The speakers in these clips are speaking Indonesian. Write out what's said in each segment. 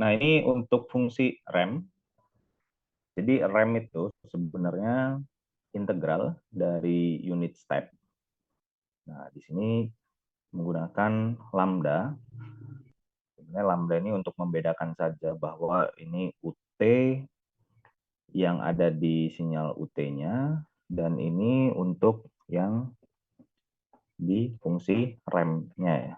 Nah, ini untuk fungsi rem. Jadi rem itu sebenarnya integral dari unit step. Nah, di sini menggunakan lambda. Sebenarnya lambda ini untuk membedakan saja bahwa ini UT yang ada di sinyal UT-nya, dan ini untuk yang di fungsi rem-nya ya.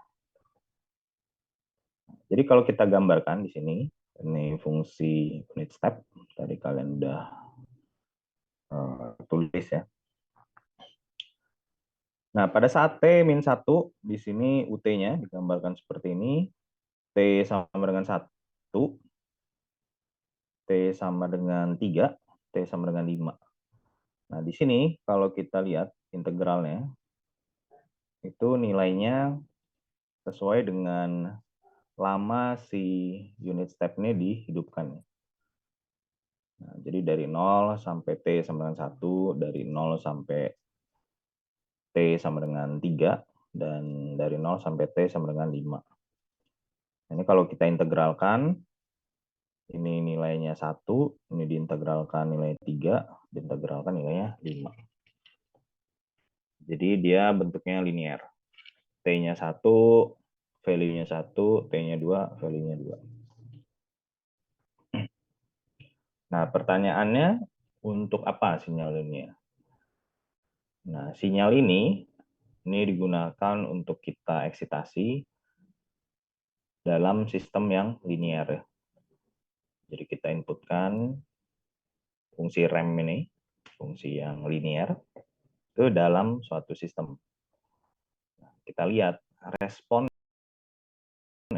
Jadi kalau kita gambarkan di sini, ini fungsi unit step, tadi kalian udah tulis ya. Nah, pada saat T-1, di sini UT-nya digambarkan seperti ini. T sama dengan 1, T sama dengan 3, T sama dengan 5. Nah, di sini kalau kita lihat integralnya, itu nilainya sesuai dengan lama si unit step-nya dihidupkan. Nah, jadi dari 0 sampai T sama dengan 1, dari 0 sampai T sama dengan 3, dan dari 0 sampai T sama dengan 5. Ini kalau kita integralkan, ini nilainya 1, ini diintegralkan nilai 3, diintegralkan nilainya 5. Jadi dia bentuknya linear. T-nya 1, value-nya 1, T-nya 2, value-nya 2. Nah, pertanyaannya, untuk apa sinyal linear? Nah, sinyal ini digunakan untuk kita eksitasi dalam sistem yang linear. Jadi kita inputkan fungsi rem ini, fungsi yang linear, itu dalam suatu sistem. Nah, kita lihat respon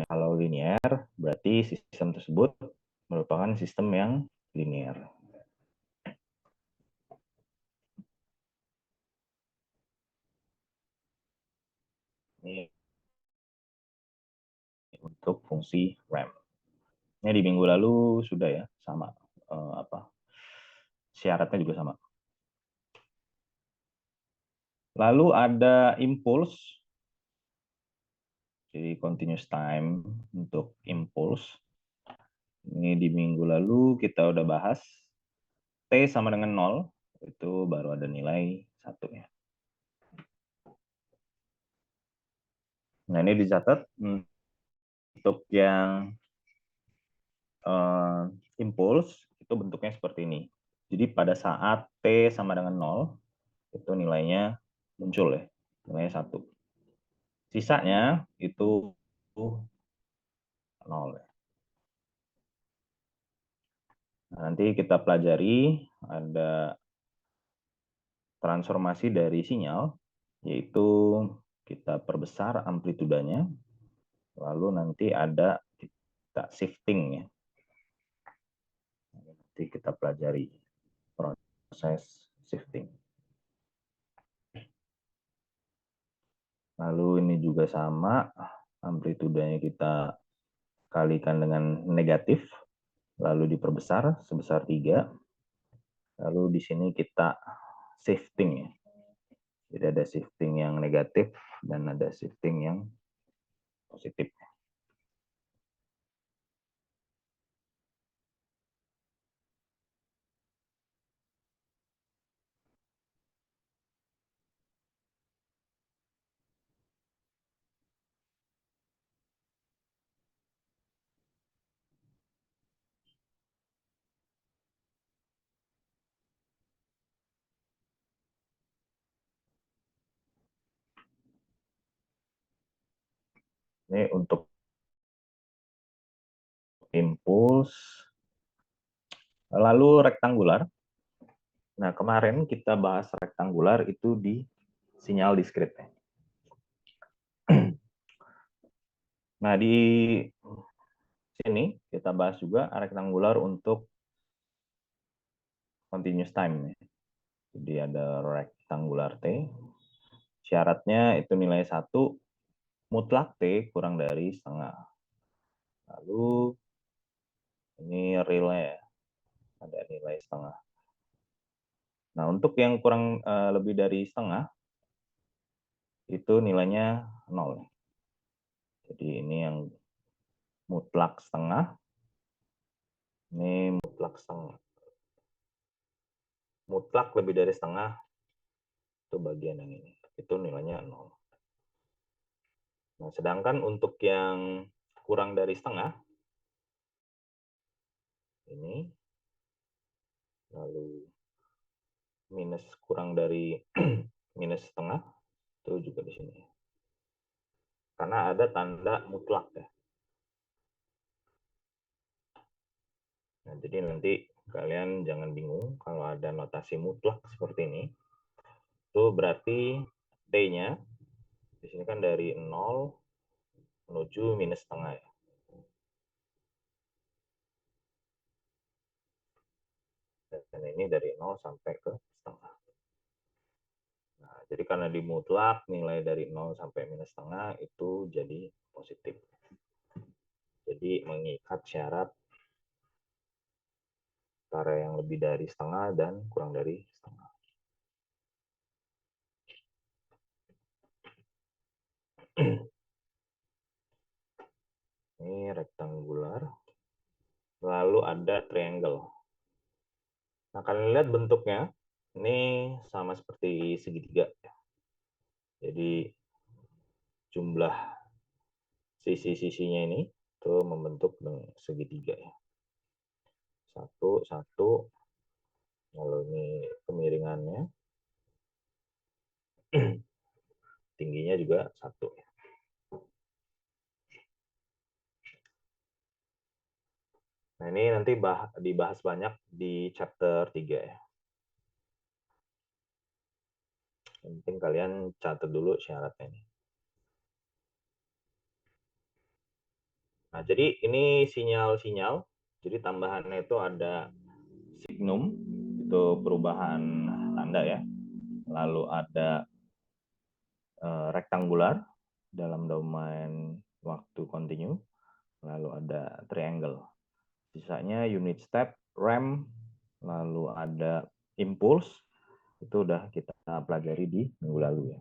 kalau linear, berarti sistem tersebut merupakan sistem yang linear. Ini untuk fungsi rem. Ini di minggu lalu sudah ya, sama syaratnya juga sama. Lalu ada impuls, jadi continuous time untuk impuls. Ini di minggu lalu kita udah bahas. T sama dengan 0, itu baru ada nilai 1 ya. Nah, ini dicatat untuk yang impuls itu bentuknya seperti ini. Jadi pada saat T sama dengan 0, itu nilainya muncul ya, nilainya 1. Sisanya itu 0 ya. Nah, nanti kita pelajari ada transformasi dari sinyal, yaitu kita perbesar amplitudanya, lalu nanti ada kita shifting ya. Nanti kita pelajari proses shifting. Lalu ini juga sama, amplitudanya kita kalikan dengan negatif, lalu diperbesar sebesar 3. Lalu di sini kita shifting ya. Jadi ada shifting yang negatif dan ada shifting yang positif. Ini untuk impuls. Lalu rektangular. Nah, kemarin kita bahas rektangular itu di sinyal diskrit. Nah, di sini kita bahas juga rektangular untuk continuous time. Jadi ada rektangular T. Syaratnya itu nilai 1, mutlak T kurang dari setengah. Lalu ini relay ya, ada nilai setengah. Nah, untuk yang kurang lebih dari setengah, itu nilainya 0. Jadi ini yang mutlak setengah, Ini mutlak setengah. Mutlak lebih dari setengah, itu bagian yang ini. Itu nilainya 0. Nah, sedangkan untuk yang kurang dari setengah, ini, lalu minus kurang dari minus setengah, itu juga di sini. Karena ada tanda mutlak ya. Nah, jadi nanti kalian jangan bingung kalau ada notasi mutlak seperti ini. Itu berarti T-nya di sini kan dari 0 menuju minus setengah ya. Dan ini dari 0 sampai ke setengah. Nah, jadi karena di mutlak nilai dari 0 sampai minus setengah itu jadi positif. Jadi mengikat syarat antara yang lebih dari setengah dan kurang dari setengah. Ini rektangular. Lalu ada triangle. Nah, kalian lihat bentuknya. Ini sama seperti segitiga. Jadi jumlah sisi-sisinya ini itu membentuk segitiga ya. Satu, satu. Lalu ini kemiringannya. Tingginya juga satu. Nah, ini nanti dibahas banyak di chapter 3 ya. Yang penting kalian catat dulu syaratnya ini. Nah, jadi ini sinyal-sinyal. Jadi tambahannya itu ada signum, itu perubahan tanda ya. Lalu ada rektangular dalam domain waktu kontinu. Lalu ada triangle. Sisanya unit step, ramp, lalu ada impulse. Itu udah kita pelajari di minggu lalu ya.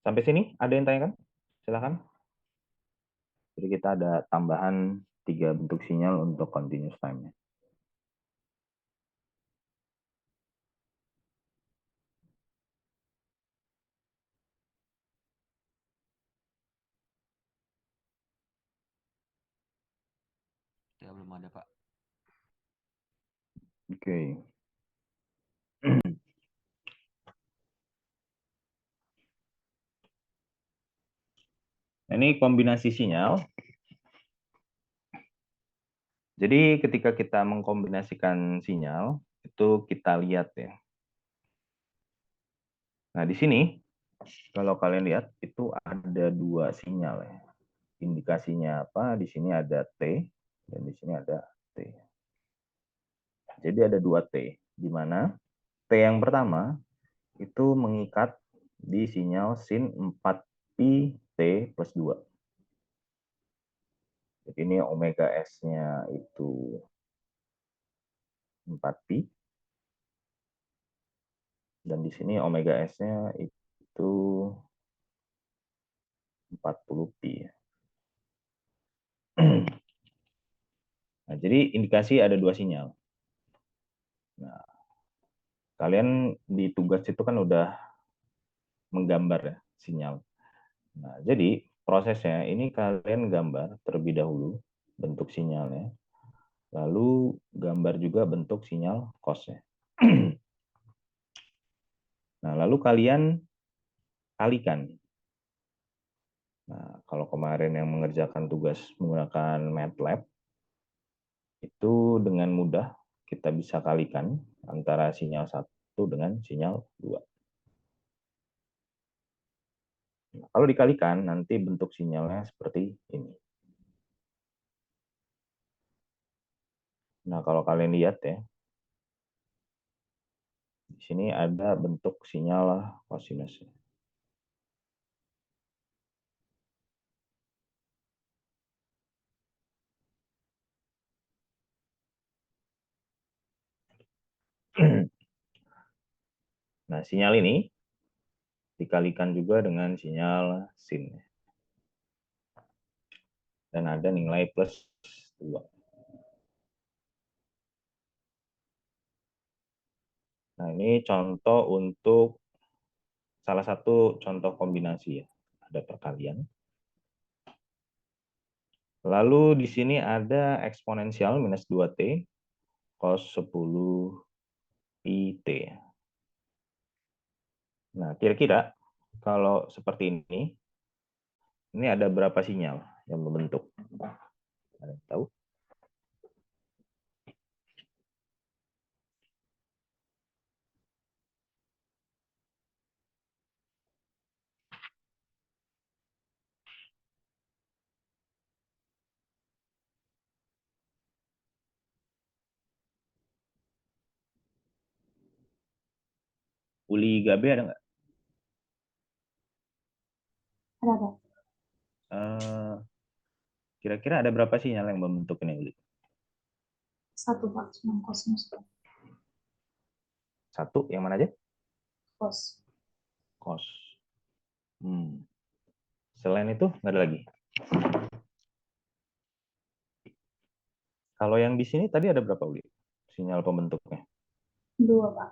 Sampai sini ada yang tanyakan? Silakan. Jadi kita ada tambahan 3 bentuk sinyal untuk continuous time-nya. Ya, belum ada, Pak. Oke. Ini kombinasi sinyal. Jadi ketika kita mengkombinasikan sinyal, itu kita lihat ya. Nah, di sini, kalau kalian lihat, itu ada 2 sinyal ya. Indikasinya apa? Di sini ada T, dan di sini ada T. Jadi ada 2 T, di mana T yang pertama itu mengikat di sinyal sin 4pi T plus 2. Jadi ini omega S-nya itu 4pi. Dan di sini omega S-nya itu 40pi. Nah, jadi indikasi ada 2 sinyal. Nah, kalian di tugas itu kan udah menggambar ya sinyal. Nah, jadi prosesnya ini kalian gambar terlebih dahulu bentuk sinyalnya. Lalu gambar juga bentuk sinyal cos-nya. Nah, lalu kalian kalikan. Nah, kalau kemarin yang mengerjakan tugas menggunakan MATLAB, itu dengan mudah kita bisa kalikan antara sinyal 1 dengan sinyal 2. Nah, kalau dikalikan, nanti bentuk sinyalnya seperti ini. Nah, kalau kalian lihat ya, di sini ada bentuk sinyal kosinus. Nah, sinyal ini dikalikan juga dengan sinyal sin. Dan ada nilai plus 2. Nah, ini contoh untuk salah satu contoh kombinasi ya. Ada perkalian. Lalu di sini ada eksponensial minus 2T cos 10 pi T. Nah, kira-kira kalau seperti ini ada berapa sinyal yang membentuk? Ada yang tahu? Uli Gabe ada nggak? Ada. Kira-kira ada berapa sinyal yang membentuk ini, Uli? Satu, Pak. Cuma kosmos. Satu, yang mana aja? Kos. Cos. Selain itu, nggak ada lagi. Kalau yang di sini tadi ada berapa, Uli? Sinyal pembentuknya? 2, Pak.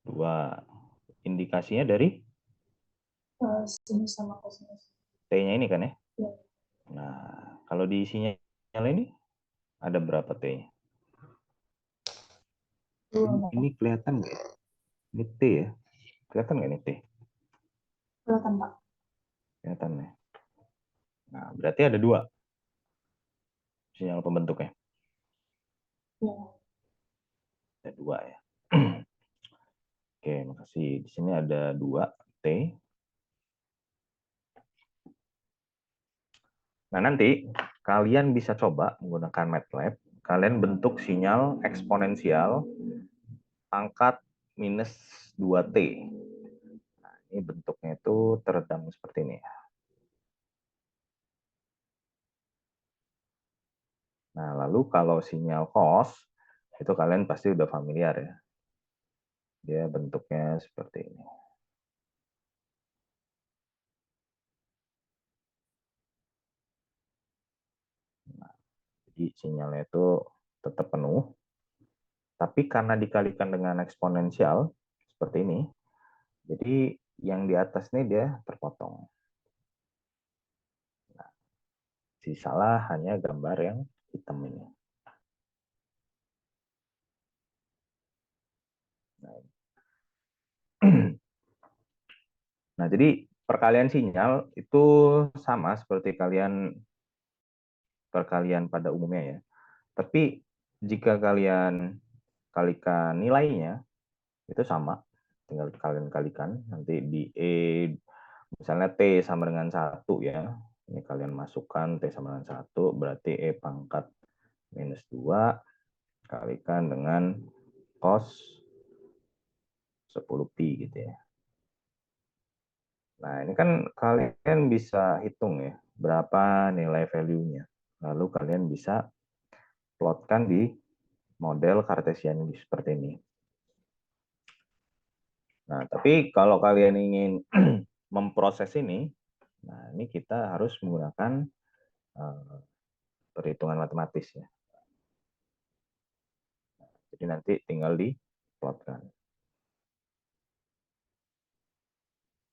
2. Indikasinya dari Sinus sama kosinus. T-nya ini kan ya? Ya. Nah, kalau di sinyal ini ada berapa T-nya? Ini kelihatan nggak ya? Ini T ya? Kelihatan nggak ini T? Kelihatan, Pak. Kelihatan ya? Nah, berarti ada 2 sinyal pembentuknya. Ya. Ada 2 ya. Oke, makasih. Di sini ada 2 T. Nah, nanti kalian bisa coba menggunakan MATLAB. Kalian bentuk sinyal eksponensial pangkat minus 2T. Nah, ini bentuknya itu teredam seperti ini. Nah, lalu kalau sinyal cos, itu kalian pasti udah familiar ya. Dia bentuknya seperti ini. Nah, jadi sinyalnya itu tetap penuh, tapi karena dikalikan dengan eksponensial, seperti ini, jadi yang di atas ini dia terpotong. Nah, sisalah hanya gambar yang hitam ini. Nah, jadi perkalian sinyal itu sama seperti perkalian pada umumnya ya. Tapi jika kalian kalikan nilainya, itu sama. Tinggal kalian kalikan. Nanti di E, misalnya T sama dengan 1 ya. Ini kalian masukkan T sama dengan 1, berarti E pangkat minus 2 kalikan dengan cos 10 pi gitu ya. Nah, ini kan kalian bisa hitung ya, berapa nilai value-nya. Lalu kalian bisa plotkan di model Cartesian seperti ini. Nah, tapi kalau kalian ingin memproses ini, nah ini kita harus menggunakan perhitungan matematis ya. Jadi nanti tinggal diplotkan.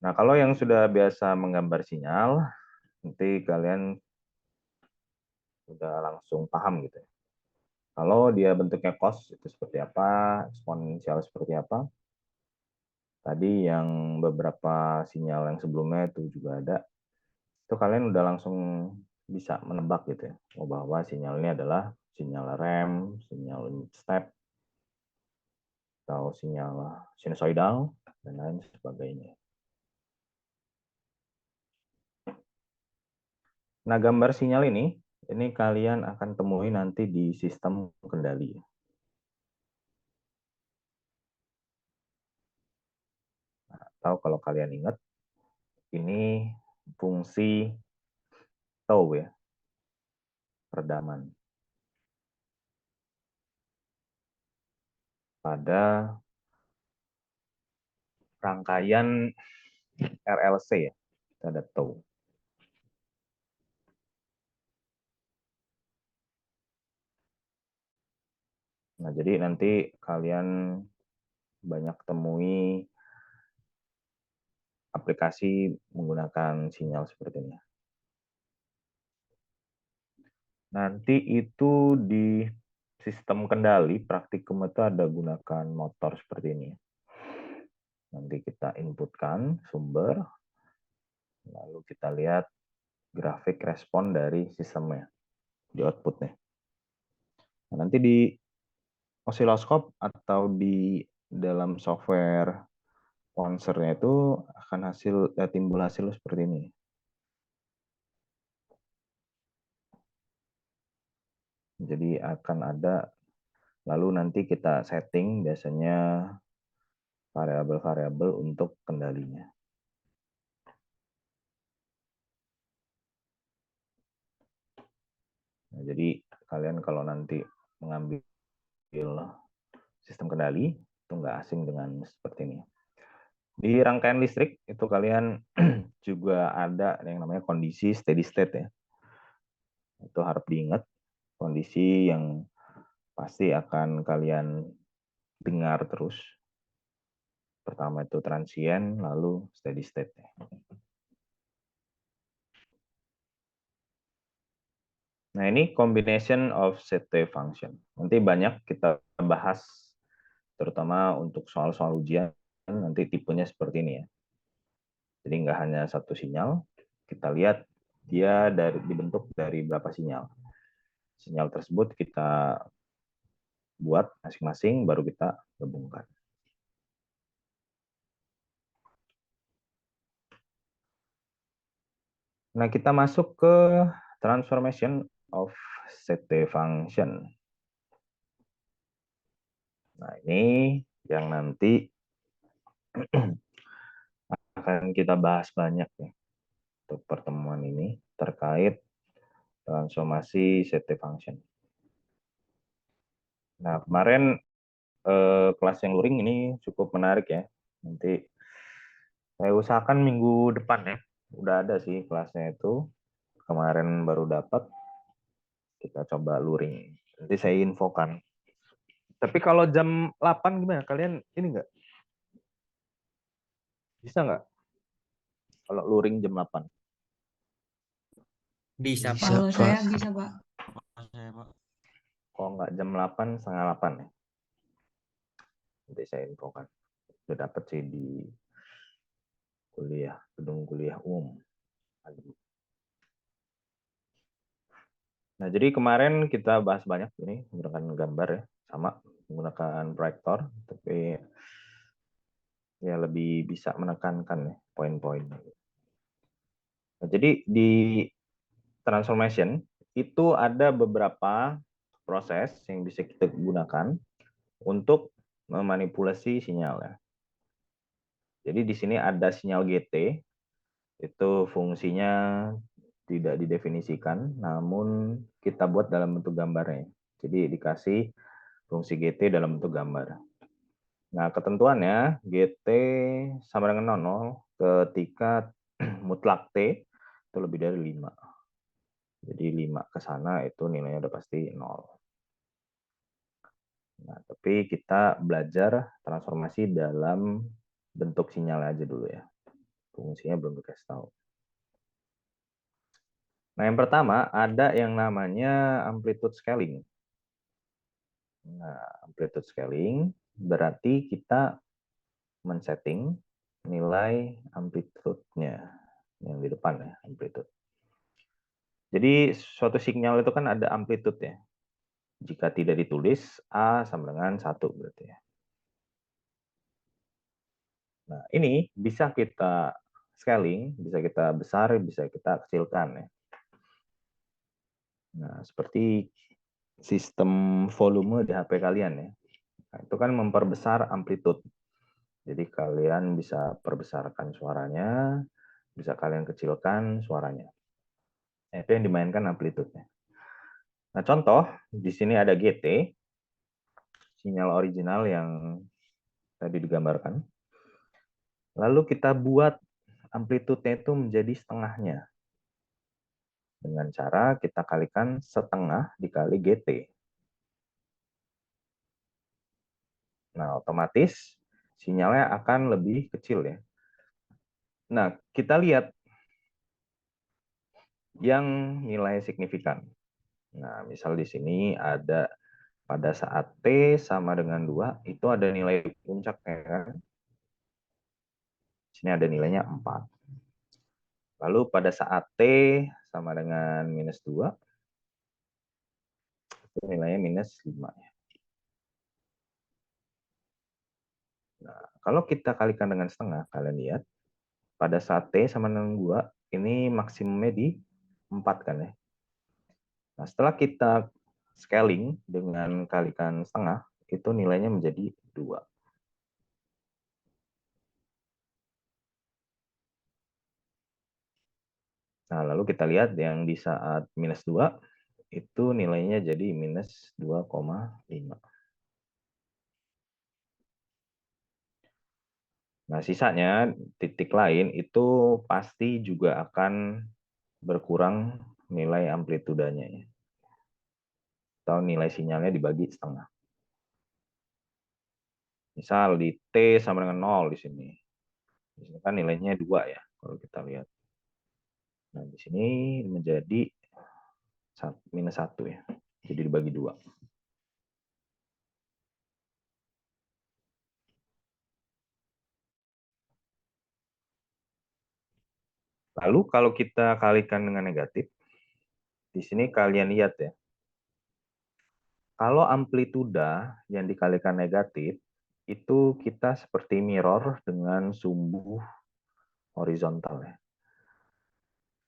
Nah, kalau yang sudah biasa menggambar sinyal, nanti kalian sudah langsung paham gitu ya. Kalau dia bentuknya cos itu seperti apa, eksponensial seperti apa. Tadi yang beberapa sinyal yang sebelumnya itu juga ada. Itu kalian udah langsung bisa menebak gitu ya. Bahwa sinyal ini adalah sinyal rem, sinyal step, atau sinyal sinusoidal, dan lain sebagainya. Nah, gambar sinyal ini kalian akan temui nanti di sistem kendali. Nah, atau kalau kalian ingat, ini fungsi tau ya, peredaman. Pada rangkaian RLC ya, kita ada tau. Nah, jadi nanti kalian banyak temui aplikasi menggunakan sinyal seperti ini. Nanti itu di sistem kendali praktikum itu ada gunakan motor seperti ini. Nanti kita inputkan sumber, lalu kita lihat grafik respon dari sistemnya di outputnya. Nah, nanti di osiloskop atau di dalam software ponsernya itu akan timbul hasil seperti ini. Jadi akan ada, lalu nanti kita setting biasanya variabel-variabel untuk kendalinya. Nah, jadi kalian kalau nanti mengambil sistem kendali itu nggak asing dengan seperti ini. Di rangkaian listrik itu kalian juga ada yang namanya kondisi steady state ya. Itu harap diingat, kondisi yang pasti akan kalian dengar terus. Pertama itu transient, lalu steady state. Nah, ini combination of set function. Nanti banyak kita bahas, terutama untuk soal-soal ujian, nanti tipenya seperti ini ya. Jadi nggak hanya satu sinyal, kita lihat dia dibentuk dari berapa sinyal. Sinyal tersebut kita buat masing-masing, baru kita gabungkan. Nah, kita masuk ke transformation of set function. Nah, ini yang nanti akan kita bahas banyak ya untuk pertemuan ini terkait transformasi set function. Nah, kemarin kelas yang luring ini cukup menarik ya. Nanti saya usahakan minggu depan ya. Udah ada sih kelasnya itu. Kemarin baru dapat. Kita coba luring. Nanti saya infokan. Tapi kalau jam 8 gimana? Kalian ini nggak? Bisa nggak? Kalau luring jam 8? Bisa, Pak. Kalau saya bisa, Pak. Saya, Pak. Kalau nggak jam 8, setengah 8 ya. Nanti saya infokan. Udah dapat sih di kuliah, gedung kuliah umum. Nah, jadi kemarin kita bahas banyak ini menggunakan gambar ya, sama menggunakan proyektor, tapi ya lebih bisa menekankan ya poin-poinnya. Nah, jadi di transformation itu ada beberapa proses yang bisa kita gunakan untuk memanipulasi sinyal ya. Jadi di sini ada sinyal GT, itu fungsinya tidak didefinisikan, namun kita buat dalam bentuk gambarnya. Jadi dikasih fungsi GT dalam bentuk gambar. Nah, ketentuannya GT sama dengan 0 ketika mutlak T itu lebih dari 5. Jadi 5 ke sana itu nilainya udah pasti 0. Nah, tapi kita belajar transformasi dalam bentuk sinyal aja dulu ya. Fungsinya belum dikasih tahu. Nah, yang pertama ada yang namanya amplitude scaling. Nah, amplitude scaling berarti kita men-setting nilai amplitude-nya yang di depan ya, amplitude. Jadi suatu sinyal itu kan ada amplitude ya. Jika tidak ditulis A sama dengan 1 berarti ya. Nah, ini bisa kita scaling, bisa kita besar, bisa kita kecilkan ya. Nah, seperti sistem volume di HP kalian ya. Nah, itu kan memperbesar amplitude. Jadi kalian bisa perbesarkan suaranya, bisa kalian kecilkan suaranya. Nah, itu yang dimainkan amplitude-nya. Nah, contoh di sini ada GT, sinyal original yang tadi digambarkan. Lalu kita buat amplitude-nya itu menjadi setengahnya. Dengan cara kita kalikan setengah dikali GT. Nah, otomatis sinyalnya akan lebih kecil ya. Nah, kita lihat yang nilai signifikan. Nah, misal di sini ada pada saat T sama dengan 2, itu ada nilai puncaknya kan. Sini ada nilainya 4. Lalu pada saat T sama dengan minus 2, itu nilainya minus 5. Nah, kalau kita kalikan dengan setengah, kalian lihat, pada saat T sama dengan 2, ini maksimumnya di 4 kan ya. Nah, setelah kita scaling dengan kalikan setengah, itu nilainya menjadi 2. Nah, lalu kita lihat yang di saat minus 2, itu nilainya jadi minus 2,5. Nah, sisanya titik lain itu pasti juga akan berkurang nilai amplitudanya ya. Atau nilai sinyalnya dibagi setengah. Misal di T sama dengan 0 di sini. Di sini kan nilainya 2 ya, kalau kita lihat. Nah, di sini menjadi minus 1 ya. Jadi dibagi 2. Lalu kalau kita kalikan dengan negatif, di sini kalian lihat ya. Kalau amplituda yang dikalikan negatif, itu kita seperti mirror dengan sumbu horizontal ya.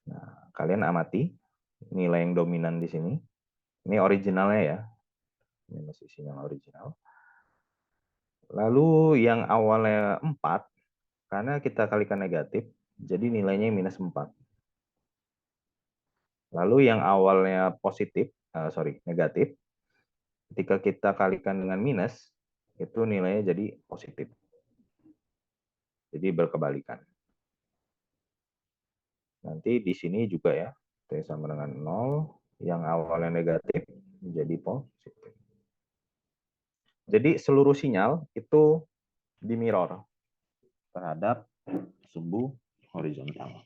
Nah, kalian amati nilai yang dominan di sini. Ini originalnya ya. Ini masih sinyal original. Lalu yang awalnya 4, karena kita kalikan negatif, jadi nilainya minus 4. Lalu yang awalnya negatif, ketika kita kalikan dengan minus, itu nilainya jadi positif. Jadi berkebalikan. Nanti di sini juga ya, T sama dengan 0, yang awalnya negatif menjadi positif. Jadi seluruh sinyal itu di mirror terhadap sumbu horizontal.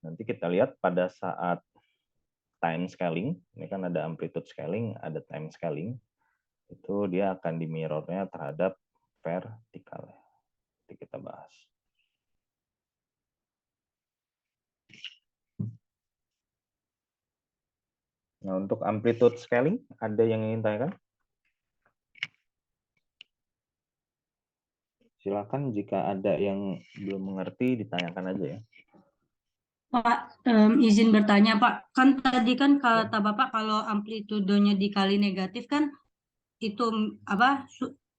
Nanti kita lihat pada saat time scaling, ini kan ada amplitude scaling, ada time scaling, itu dia akan di mirrornya terhadap vertikal. Nanti kita bahas. Nah, untuk amplitude scaling, ada yang ingin tanyakan? Silakan jika ada yang belum mengerti, ditanyakan aja ya. Pak, izin bertanya Pak, kan tadi kan kata Bapak kalau amplitudenya dikali negatif kan itu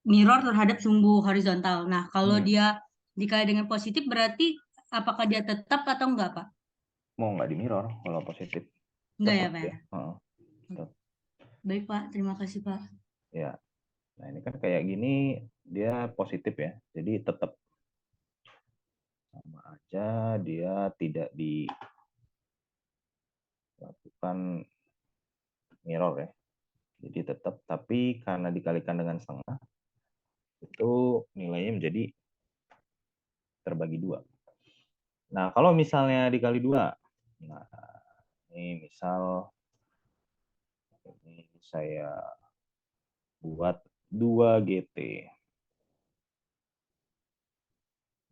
mirror terhadap sumbu horizontal. Nah, kalau dia dikali dengan positif berarti apakah dia tetap atau enggak Pak? Mau nggak di mirror kalau positif? Enggak ya Tetap Pak ya? Tetap. Baik Pak, terima kasih Pak. Ya, nah ini kan kayak gini dia positif ya, jadi tetap sama aja dia tidak dilakukan mirror ya. Jadi tetap, tapi karena dikalikan dengan setengah, itu nilainya menjadi terbagi 2. Nah, kalau misalnya dikali 2, nah ini misal ini saya buat 2 GT.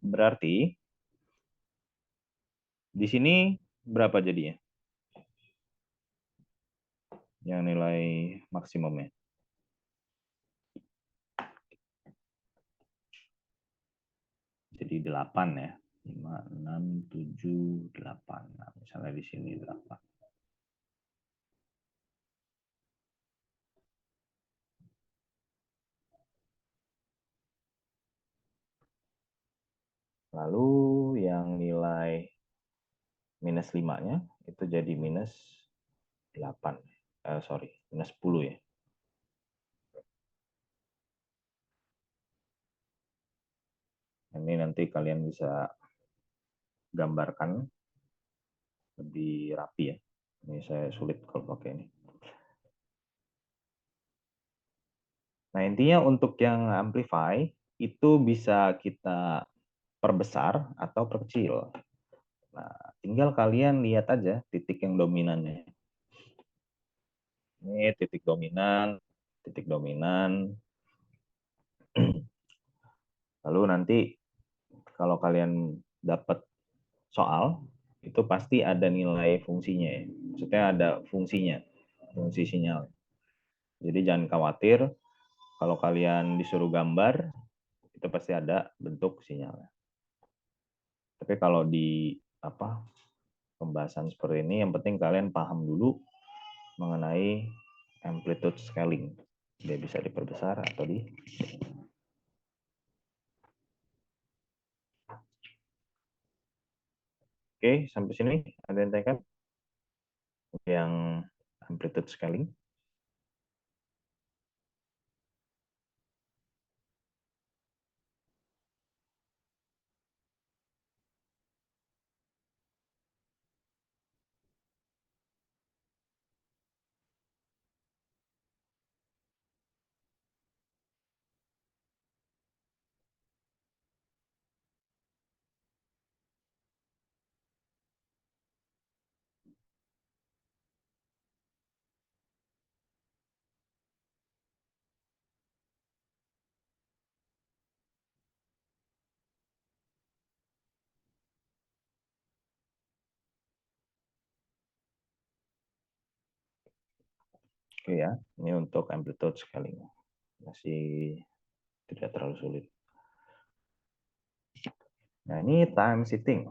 Berarti di sini berapa jadinya? Yang nilai maksimumnya. Jadi 8 ya. 5, 6, 7, 8. Nah, misalnya di sini 8. Lalu yang nilai minus 5-nya itu jadi minus 8. Minus 10 ya. Ini nanti kalian bisa gambarkan lebih rapi ya. Ini saya sulit kalau pakai ini. Nah, intinya untuk yang amplify itu bisa kita perbesar atau perkecil. Nah, tinggal kalian lihat aja titik yang dominannya. Ini titik dominan, titik dominan. Lalu nanti kalau kalian dapat soal, itu pasti ada nilai fungsinya ya. Maksudnya ada fungsinya, fungsi sinyal. Jadi jangan khawatir kalau kalian disuruh gambar, itu pasti ada bentuk sinyalnya. Tapi kalau di pembahasan seperti ini, yang penting kalian paham dulu mengenai amplitude scaling. Dia bisa diperbesar atau di. Oke, sampai sini ada yang tanyakan? Yang amplitude scaling. Oke ya, ini untuk amplitude scaling. Masih tidak terlalu sulit. Nah, ini time shifting.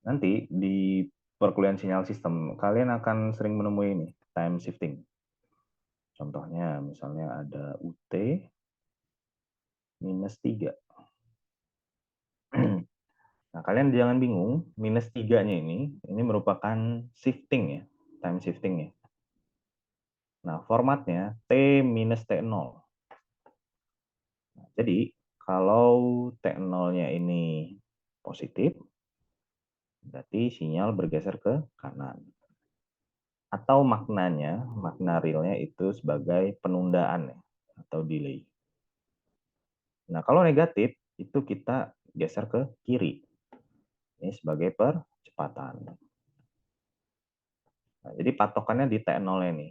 Nanti di perkuliahan sinyal sistem, kalian akan sering menemui ini, time shifting. Contohnya, misalnya ada UT minus 3. Nah, kalian jangan bingung, minus 3-nya ini merupakan shifting ya, time shifting ya. Nah, formatnya T minus T0. Nah, jadi, kalau T0-nya ini positif, berarti sinyal bergeser ke kanan. Atau maknanya, makna realnya itu sebagai penundaan ya, atau delay. Nah, kalau negatif, itu kita geser ke kiri. Ini sebagai percepatan. Nah, jadi patokannya di T0 ini.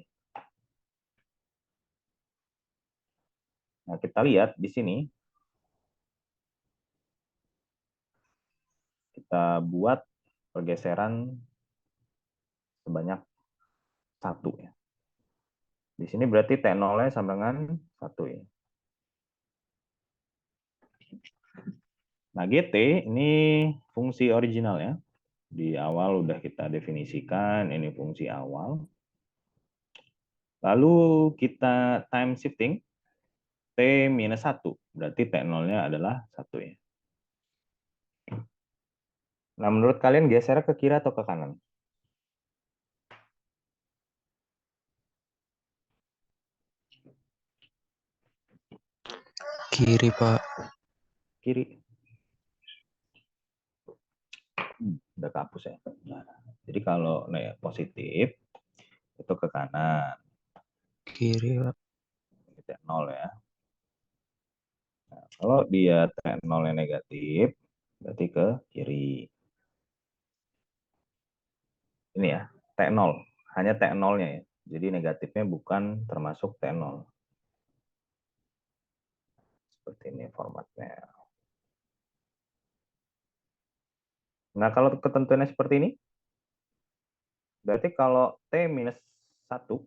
Nah, kita lihat di sini. Kita buat pergeseran sebanyak 1 ya. Di sini berarti T0-nya sama dengan 1 ya. Nah, GT ini fungsi original ya. Di awal udah kita definisikan, ini fungsi awal. Lalu kita time shifting, T minus 1. Berarti T0-nya adalah 1 ya. Nah, menurut kalian geser ke kiri atau ke kanan? Kiri, Pak. Kiri. Udah kehapus ya. Nah, jadi kalau positif, itu ke kanan. Kiri, Pak. T0 ya. Nah, kalau dia T0-nya negatif, berarti ke kiri. Ini ya, T0. Hanya T0-nya ya. Jadi negatifnya bukan termasuk T0. Seperti ini formatnya. Nah, kalau ketentuannya seperti ini, berarti kalau T minus 1,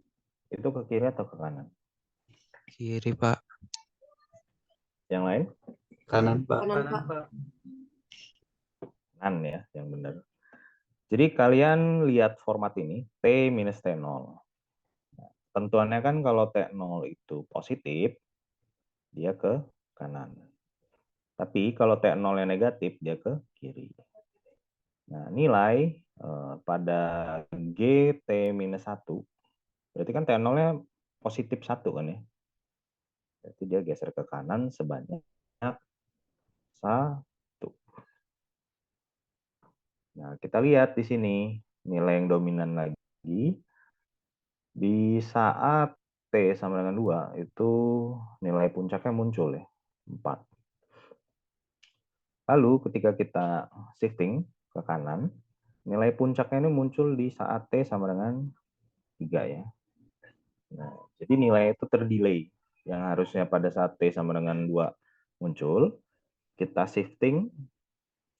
itu ke kiri atau ke kanan? Kiri, Pak. Yang lain? Kanan, Pak. Kanan, Pak. Kanan ya, yang benar. Jadi kalian lihat format ini, T minus T0. Nah, tentuannya kan kalau T0 itu positif, dia ke kanan. Tapi kalau T0-nya negatif, dia ke kiri. Nah, nilai pada GT minus 1, berarti kan T0-nya positif 1 kan ya. Berarti dia geser ke kanan sebanyak 1. Nah, kita lihat di sini nilai yang dominan lagi. Di saat T sama dengan 2, itu nilai puncaknya muncul ya, 4. Lalu ketika kita shifting ke kanan, nilai puncaknya ini muncul di saat T sama dengan 3 ya. Nah, jadi nilai itu terdelay. Yang harusnya pada saat T sama dengan 2 muncul, kita shifting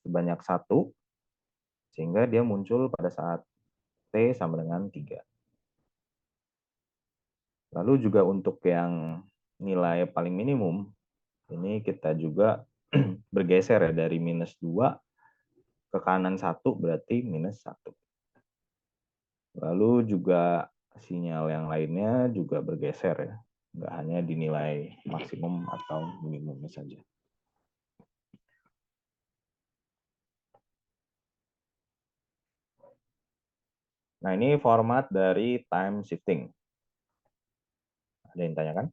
sebanyak 1, sehingga dia muncul pada saat T sama dengan 3. Lalu juga untuk yang nilai paling minimum, ini kita juga bergeser ya dari -2 ke kanan 1, berarti -1. Lalu juga sinyal yang lainnya juga bergeser ya, nggak hanya dinilai maksimum atau minimumnya saja. Nah, ini format dari time shifting. Ada yang tanyakan?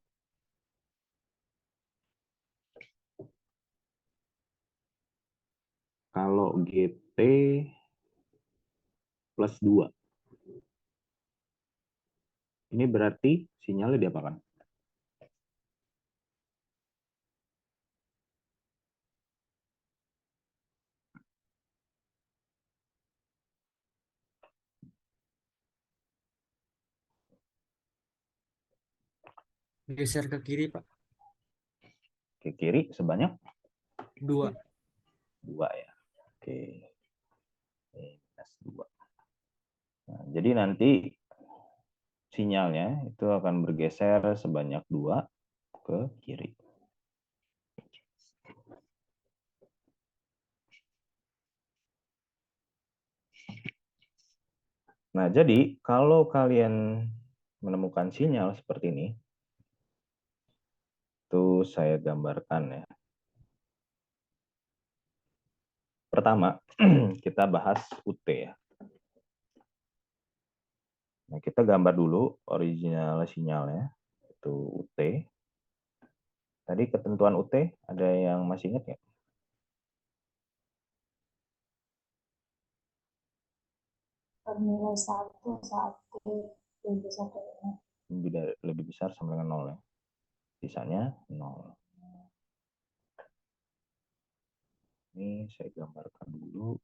Kalau GT plus 2, ini berarti sinyalnya diapakan? Geser ke kiri, Pak. Ke kiri sebanyak 2. 2 ya. Oke. Plus 2. Nah, jadi nanti sinyalnya itu akan bergeser sebanyak 2 ke kiri. Nah, jadi kalau kalian menemukan sinyal seperti ini, itu saya gambarkan ya. Pertama, kita bahas UT ya. Nah, kita gambar dulu original sinyalnya, itu UT. Tadi ketentuan UT, ada yang masih ingat nggak? Nilai 1 saat T lebih besar dari 0. Lebih besar sama dengan 0 ya. Sisanya 0. Ini saya gambarkan dulu.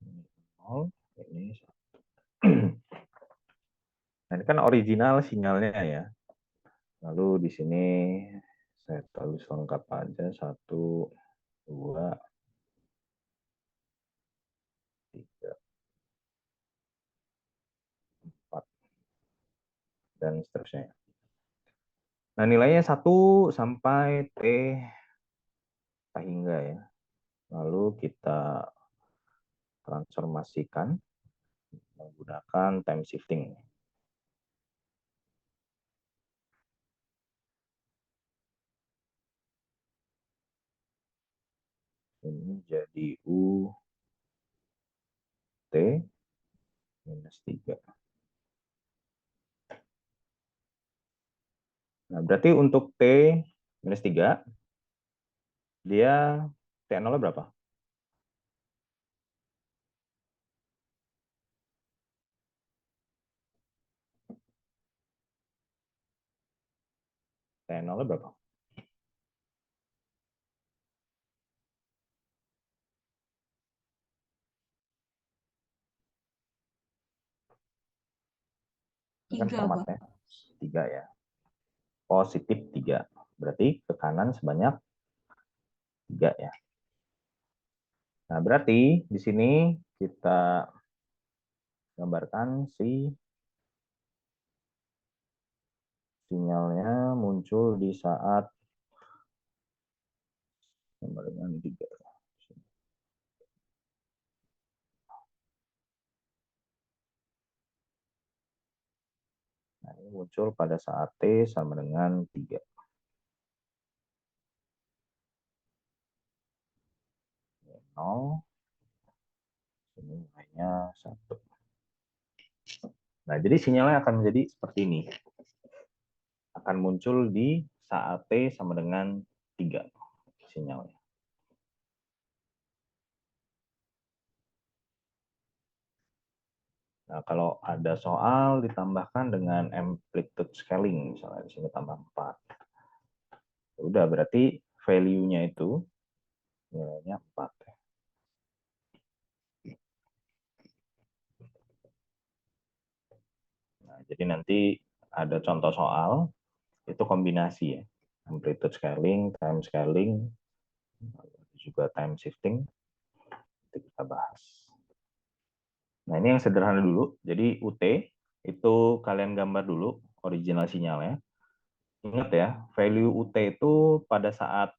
Ini 0, ini 1. Nah, ini kan original sinyalnya ya. Lalu di sini saya tulis lengkap aja 1, 2, 3, 4, dan seterusnya. Nah, nilainya 1 sampai T hingga ya. Lalu kita transformasikan menggunakan time shifting. Ini jadi U T minus 3. Nah, berarti untuk T minus 3, dia T0 berapa? T0 berapa? Ini kan 3, Pak. formatnya 3 ya. Positif 3. Berarti ke kanan sebanyak 3 ya. Nah, berarti di sini kita gambarkan sinyalnya muncul di saat sama dengan 3. Nah, ini muncul pada saat T sama dengan 3. 0. Ini nilainya 1. Nah, jadi sinyalnya akan menjadi seperti ini. Akan muncul di saat T sama dengan 3 sinyalnya. Nah, kalau ada soal ditambahkan dengan amplitude scaling, misalnya di sini tambah 4. Udah, berarti value-nya itu nilainya 4. Nah, jadi nanti ada contoh soal, itu kombinasi ya. Amplitude scaling, time scaling, juga time shifting. Nanti kita bahas. Nah, ini yang sederhana dulu. Jadi UT, itu kalian gambar dulu original sinyalnya. Ingat ya, value UT itu pada saat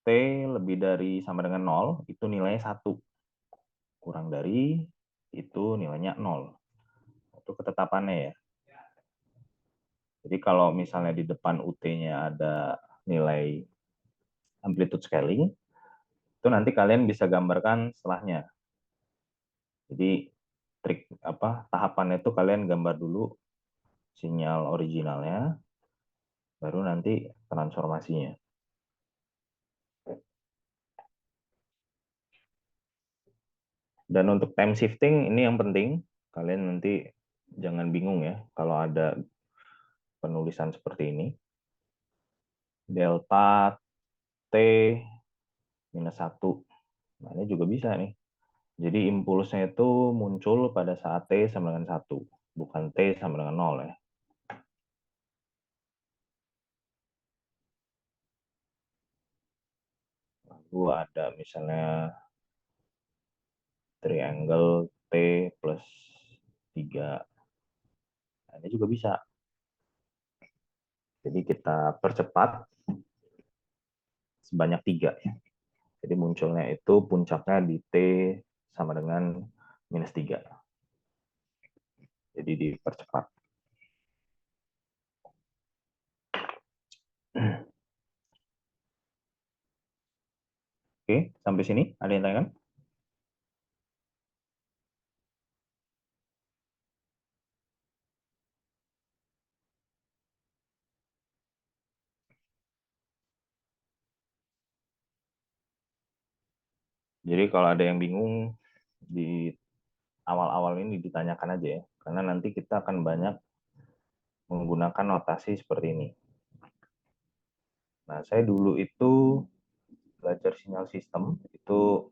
T lebih dari sama dengan 0, itu nilainya 1. Kurang dari, itu nilainya 0. Itu ketetapannya ya. Jadi kalau misalnya di depan UT-nya ada nilai amplitude scaling, itu nanti kalian bisa gambarkan setelahnya. Jadi tahapannya itu kalian gambar dulu sinyal originalnya, baru nanti transformasinya. Dan untuk time shifting ini yang penting, kalian nanti jangan bingung ya kalau ada penulisan seperti ini. Delta T minus 1. Nah, ini juga bisa nih. Jadi impulsnya itu muncul pada saat T sama dengan 1, bukan T sama dengan 0 ya. Lalu ada misalnya triangle T plus 3. Nah, ini juga bisa. Jadi kita percepat sebanyak 3 ya. Jadi munculnya itu puncaknya di T sama dengan minus 3. Jadi dipercepat. Oke, sampai sini ada yang tanyakan? Jadi kalau ada yang bingung di awal-awal ini ditanyakan aja ya, karena nanti kita akan banyak menggunakan notasi seperti ini. Nah, saya dulu itu belajar sinyal sistem itu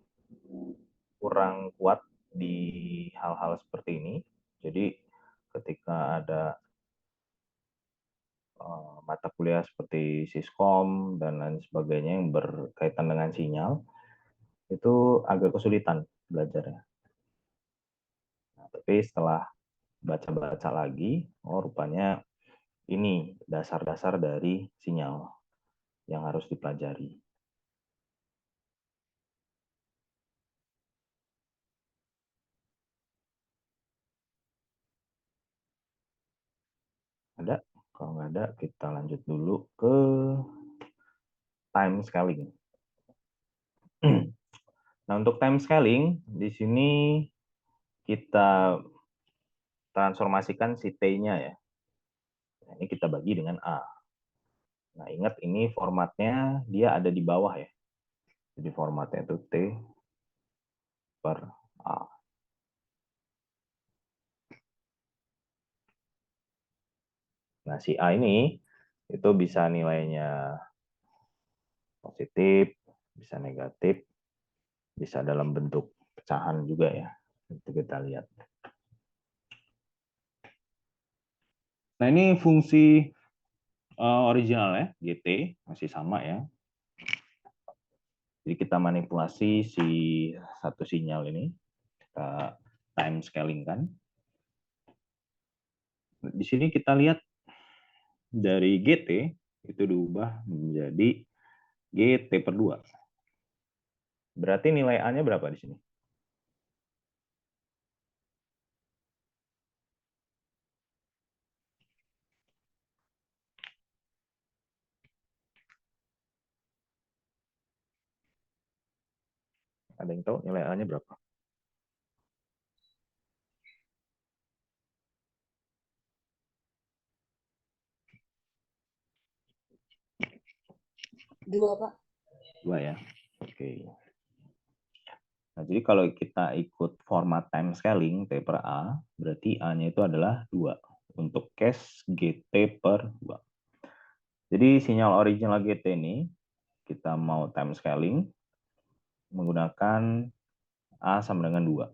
kurang kuat di hal-hal seperti ini. Jadi ketika ada mata kuliah seperti Siskom dan lain sebagainya yang berkaitan dengan sinyal, itu agak kesulitan belajarnya. Nah, tapi setelah baca-baca lagi, oh rupanya ini dasar-dasar dari sinyal yang harus dipelajari. Ada? Kalau nggak ada, kita lanjut dulu ke time scaling. Nah, untuk time scaling, di sini kita transformasikan si T-nya ya. Nah, ini kita bagi dengan A. Nah, ingat ini formatnya dia ada di bawah ya. Jadi formatnya itu T per A. Nah, si A ini itu bisa nilainya positif, bisa negatif, bisa dalam bentuk pecahan juga ya. Itu kita lihat. Nah, ini fungsi original ya, GT masih sama ya. Jadi kita manipulasi si satu sinyal ini, kita time scaling kan. Di sini kita lihat dari GT itu diubah menjadi GT per 2. Berarti nilai A-nya berapa di sini? Ada yang tahu nilai A-nya berapa? Dua, Pak. 2 ya. Oke. Nah, jadi kalau kita ikut format time scaling T per A, berarti A-nya itu adalah 2 untuk case GT per 2. Jadi sinyal original GT ini kita mau time scaling menggunakan A sama dengan 2.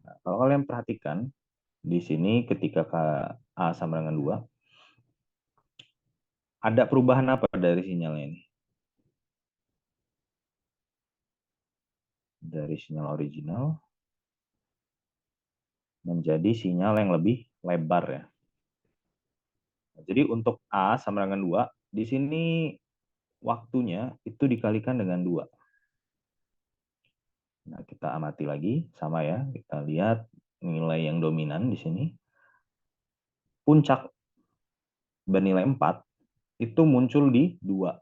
Nah, kalau kalian perhatikan, di sini ketika A sama dengan 2, ada perubahan apa dari sinyalnya ini? Dari sinyal original menjadi sinyal yang lebih lebar ya. Jadi untuk A sama dengan 2, di sini waktunya itu dikalikan dengan 2. Nah, kita amati lagi, sama ya. Kita lihat nilai yang dominan di sini. Puncak bernilai 4 itu muncul di 2.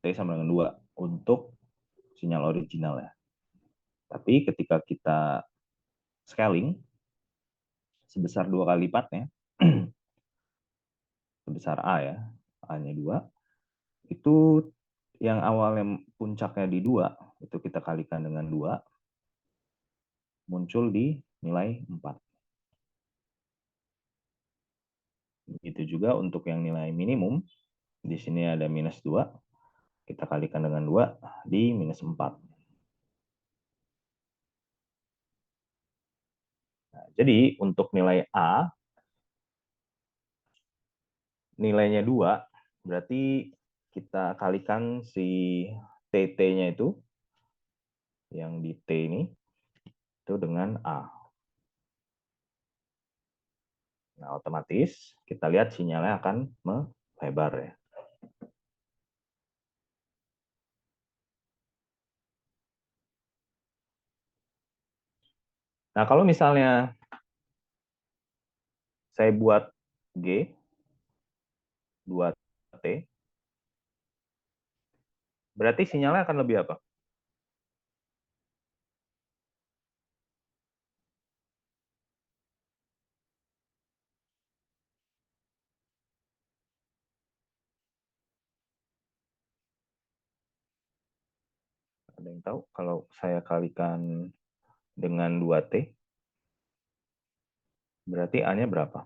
T sama dengan 2 untuk sinyal original ya. Tapi ketika kita scaling, sebesar 2 kali lipatnya, sebesar A ya, A-nya 2, itu yang awalnya puncaknya di 2, itu kita kalikan dengan 2, muncul di nilai 4. Begitu juga untuk yang nilai minimum, di sini ada minus 2, kita kalikan dengan 2 di minus 4. Nah, jadi untuk nilai A, nilainya 2, berarti kita kalikan si TT-nya itu, yang di T ini, itu dengan A. Nah, otomatis kita lihat sinyalnya akan melebar ya. Nah, kalau misalnya saya buat G, 2T, berarti sinyalnya akan lebih apa? Ada yang tahu kalau saya kalikan dengan 2T, berarti A-nya berapa?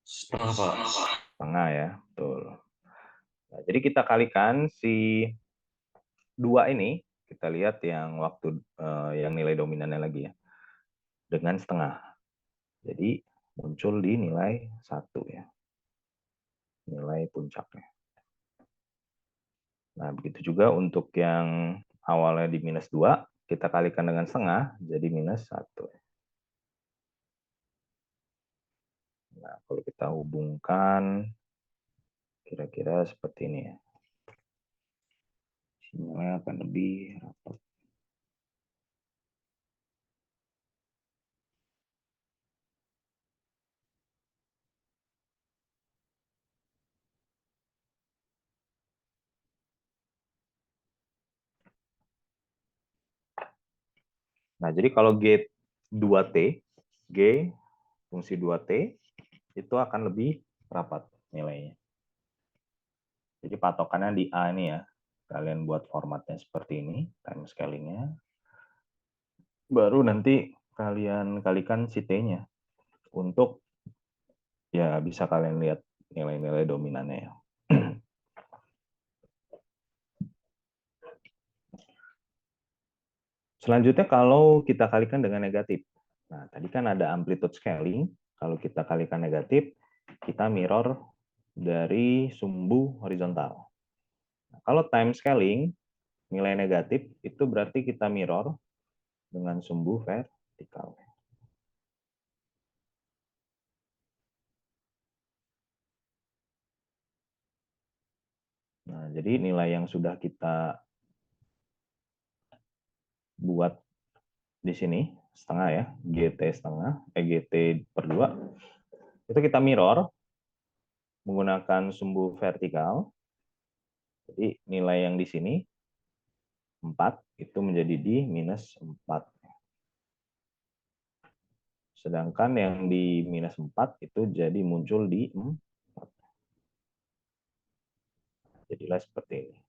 Setengah, Pak. Setengah ya, betul. Nah, jadi kita kalikan si 2 ini, kita lihat yang waktu yang nilai dominannya lagi ya, dengan setengah. Jadi muncul di nilai 1 ya, nilai puncaknya. Nah, begitu juga untuk yang awalnya di minus 2, kita kalikan dengan setengah, jadi minus 1. Nah, kalau kita hubungkan, kira-kira seperti ini ya. Sinyalnya akan lebih rapat. Nah, jadi kalau G 2T, G fungsi 2T, itu akan lebih rapat nilainya. Jadi patokannya di A ini ya. Kalian buat formatnya seperti ini, time scaling-nya. Baru nanti kalian kalikan si T-nya. Untuk ya bisa kalian lihat nilai-nilai dominannya ya. Selanjutnya kalau kita kalikan dengan negatif. Nah, tadi kan ada amplitude scaling. Kalau kita kalikan negatif, kita mirror dari sumbu horizontal. Nah, kalau time scaling, nilai negatif itu berarti kita mirror dengan sumbu vertikal. Nah, jadi nilai yang sudah kita buat di sini, setengah ya, GT setengah, GT per 2, itu kita mirror menggunakan sumbu vertikal, Jadi nilai yang di sini 4 itu menjadi di minus 4. Sedangkan yang di minus 4 itu jadi muncul di 4. Jadilah seperti ini.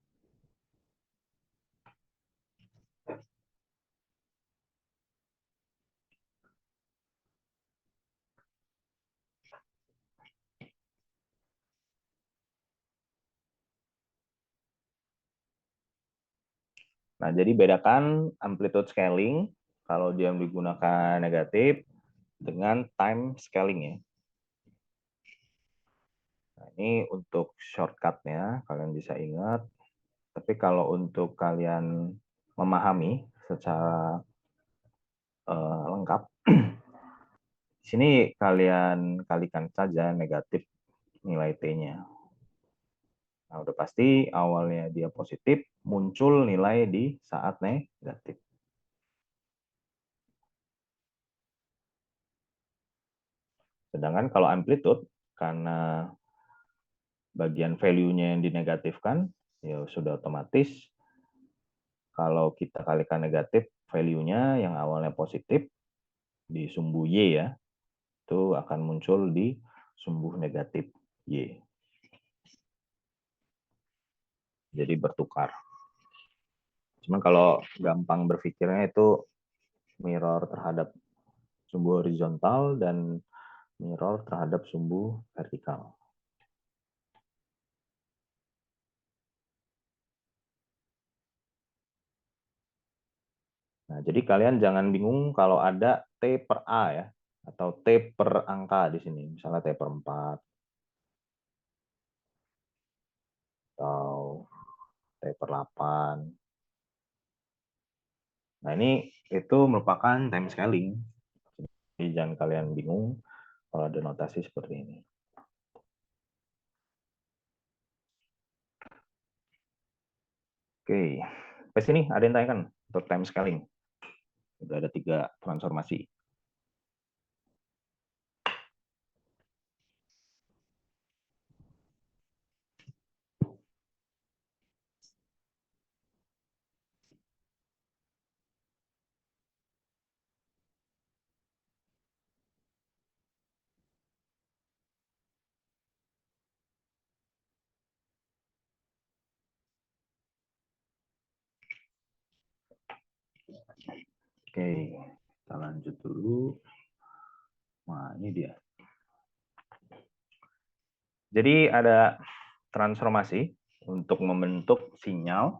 Nah, jadi bedakan amplitude scaling kalau dia digunakan negatif dengan time scaling ya. Nah, ini untuk shortcutnya kalian bisa ingat. Tapi kalau untuk kalian memahami secara lengkap, di sini kalian kalikan saja negatif nilai T-nya. Nah, udah pasti awalnya dia positif, muncul nilai di saat negatif. Sedangkan kalau amplitude, karena bagian value-nya yang dinegatifkan, ya sudah otomatis kalau kita kalikan negatif, value-nya yang awalnya positif di sumbu Y ya, itu akan muncul di sumbu negatif Y. Jadi bertukar. Cuman kalau gampang berpikirnya itu mirror terhadap sumbu horizontal dan mirror terhadap sumbu vertikal. Nah, jadi kalian jangan bingung kalau ada T per A ya, atau T per angka di sini. Misalnya T per 4, atau T per 8. Nah, ini itu merupakan time scaling. Jadi jangan kalian bingung kalau ada notasi seperti ini. Oke, sampai sini ada yang tanyakan untuk time scaling. Sudah ada 3 transformasi. Oke, kita lanjut dulu. Nah, ini dia. Jadi ada transformasi untuk membentuk sinyal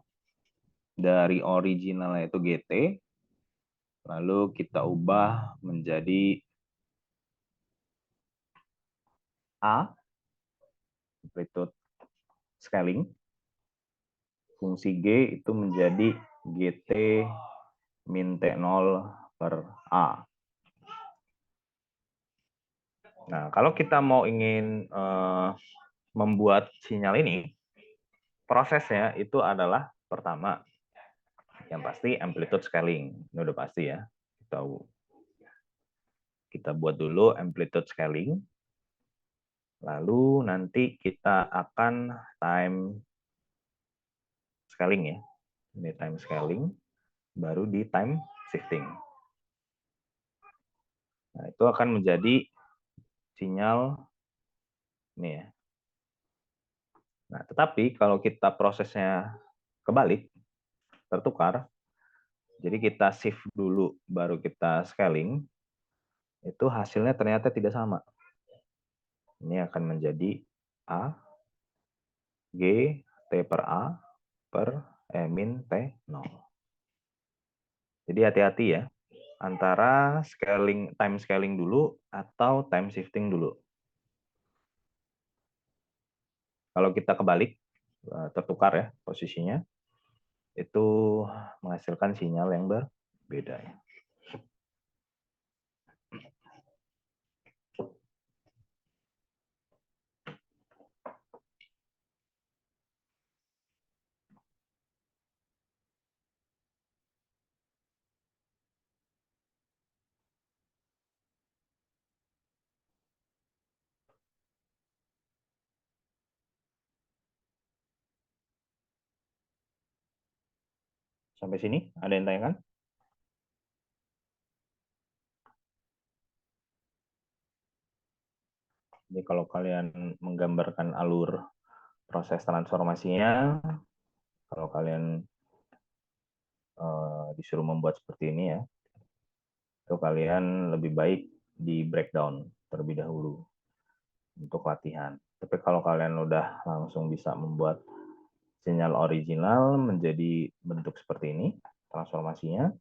dari originalnya itu GT, lalu kita ubah menjadi A, amplitude scaling. Fungsi G itu menjadi GT min T0 per A. Nah, kalau kita mau ingin membuat sinyal ini, prosesnya itu adalah pertama, yang pasti amplitude scaling. Ini udah pasti ya. Kita buat dulu amplitude scaling. Lalu nanti kita akan time scaling ya. Ini time scaling, baru di time shifting. Nah, itu akan menjadi sinyal ini ya. Nah, tetapi kalau kita prosesnya kebalik, tertukar, jadi kita shift dulu, baru kita scaling, itu hasilnya ternyata tidak sama. Ini akan menjadi A, G, T per A, per min T0. Jadi hati-hati ya, antara time scaling dulu atau time shifting dulu. Kalau kita kebalik, tertukar ya posisinya, itu menghasilkan sinyal yang berbeda. Sampai sini ada yang tanyakan? Jadi kalau kalian menggambarkan alur proses transformasinya, kalau kalian disuruh membuat seperti ini ya, itu kalian lebih baik di breakdown terlebih dahulu untuk latihan. Tapi kalau kalian udah langsung bisa membuat sinyal original menjadi bentuk seperti ini, transformasinya,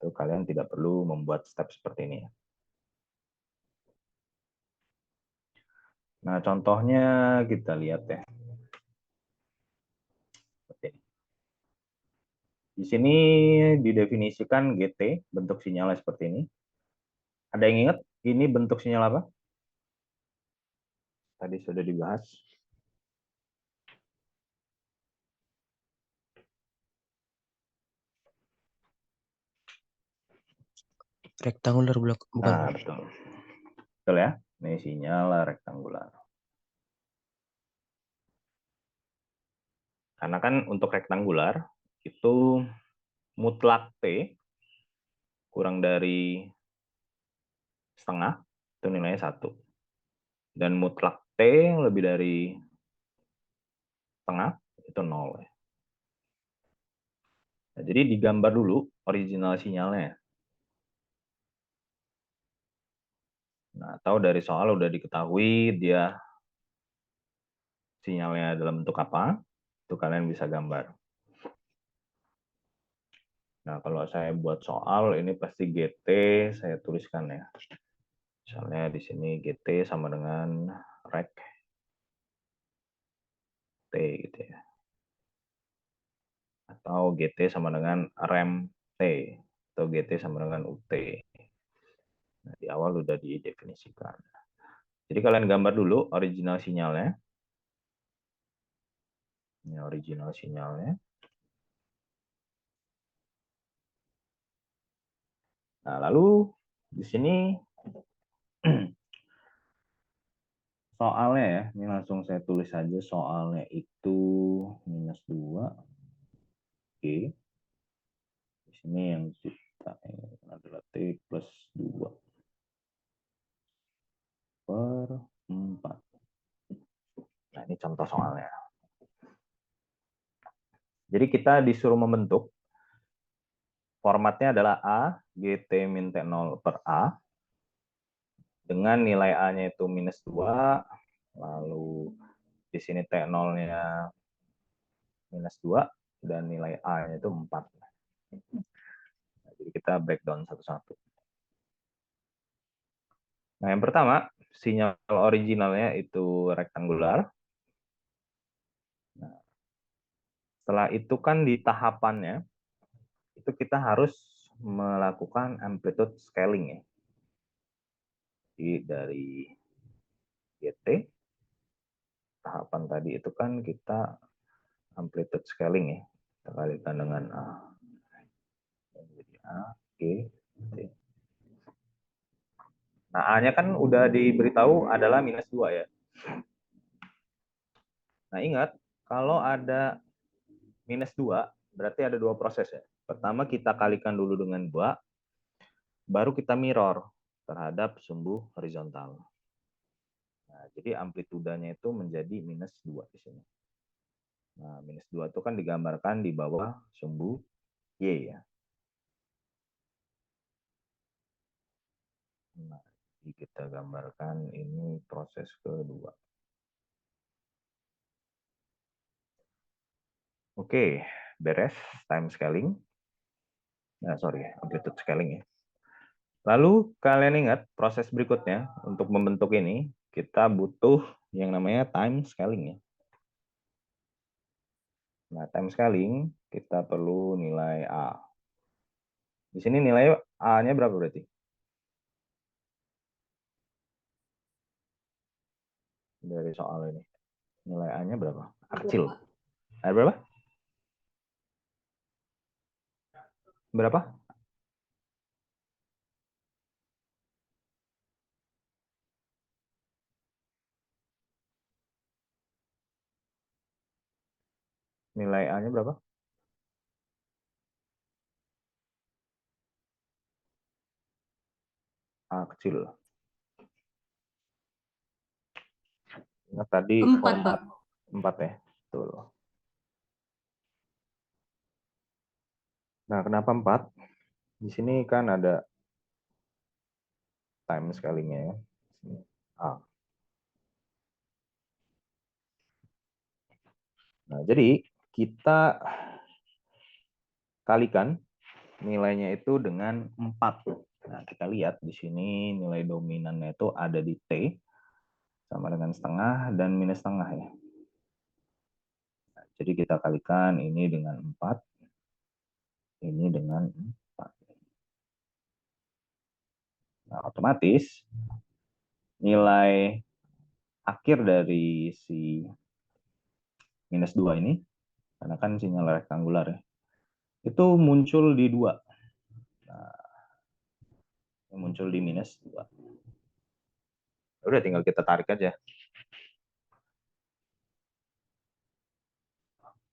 itu kalian tidak perlu membuat step seperti ini. Nah, contohnya kita lihat ya. Seperti ini. Di sini didefinisikan GT, bentuk sinyalnya seperti ini. Ada yang ingat ini bentuk sinyal apa? Tadi sudah dibahas. Rektangular bukan? Nah, betul. Betul ya. Ini sinyal rektangular. Karena kan untuk rektangular itu mutlak T kurang dari setengah itu nilainya 1. Dan mutlak T lebih dari setengah itu 0. Nah, jadi digambar dulu original sinyalnya. Nah, atau dari soal udah diketahui dia sinyalnya dalam bentuk apa, itu kalian bisa gambar. Nah, kalau saya buat soal ini pasti GT saya tuliskan ya. Misalnya di sini GT sama dengan rek T gitu ya. Atau GT sama dengan rem T atau GT sama dengan UT. Nah, di awal udah didefinisikan. Jadi kalian gambar dulu original sinyalnya. Ini original sinyalnya. Nah, lalu di sini soalnya ya, ini langsung saya tulis saja soalnya itu -2 G. Di sini yang kita adalah T plus 2 per 4. Nah, ini contoh soalnya. Jadi kita disuruh membentuk formatnya adalah A, GT min T0 per A, dengan nilai A-nya itu -2, lalu di sini T0-nya -2, dan nilai A-nya itu 4. Nah, jadi kita breakdown satu-satu. Nah, yang pertama, sinyal originalnya itu rektangular. Nah, setelah itu kan di tahapannya, itu kita harus melakukan amplitude scaling ya. Jadi dari GT, tahapan tadi itu kan kita amplitude scaling ya. Kita kalikan dengan A. Jadi A, G, T. Nah, A-nya kan udah diberitahu adalah -2 ya. Nah, ingat, kalau ada -2, berarti ada 2 proses ya. Pertama, kita kalikan dulu dengan 2, baru kita mirror terhadap sumbu horizontal. Nah, jadi amplitudanya itu menjadi -2 di sini. Nah, -2 itu kan digambarkan di bawah sumbu Y ya. Nah, jadi kita gambarkan ini proses kedua. Oke, beres time scaling. Nah, sorry, amplitude scaling ya. Lalu kalian ingat proses berikutnya untuk membentuk ini kita butuh yang namanya time scaling ya. Nah, time scaling kita perlu nilai A. Di sini nilai A-nya berapa berarti? Dari soal ini. Nilai A-nya berapa? A kecil. Ada berapa? Berapa? Nilai A-nya berapa? A kecil. Ingat tadi 4, format Pak. 4 ya. Betul. Nah, kenapa 4? Di sini kan ada time scaling-nya ya. A. Nah, jadi kita kalikan nilainya itu dengan 4. Nah, kita lihat di sini nilai dominannya itu ada di T sama dengan setengah dan minus setengah ya. Nah, jadi kita kalikan ini dengan 4, ini dengan 4. Nah, otomatis nilai akhir dari si minus 2 ini, karena kan sinyal rektangular ya, itu muncul di 2. Nah, muncul di minus 2. Udah tinggal kita tarik aja.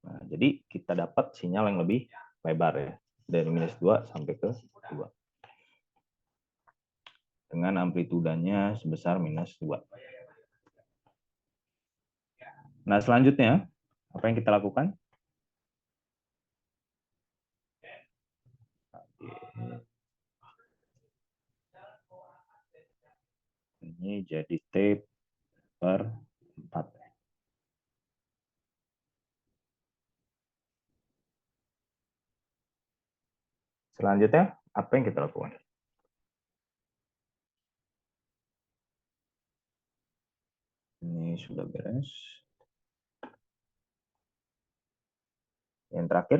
Nah, jadi kita dapat sinyal yang lebih lebar ya, dari minus 2 sampai ke 2. Dengan amplitudanya sebesar minus 2. Nah, selanjutnya, apa yang kita lakukan? Ini jadi T per 4. Selanjutnya, apa yang kita lakukan? Ini sudah beres. Yang terakhir,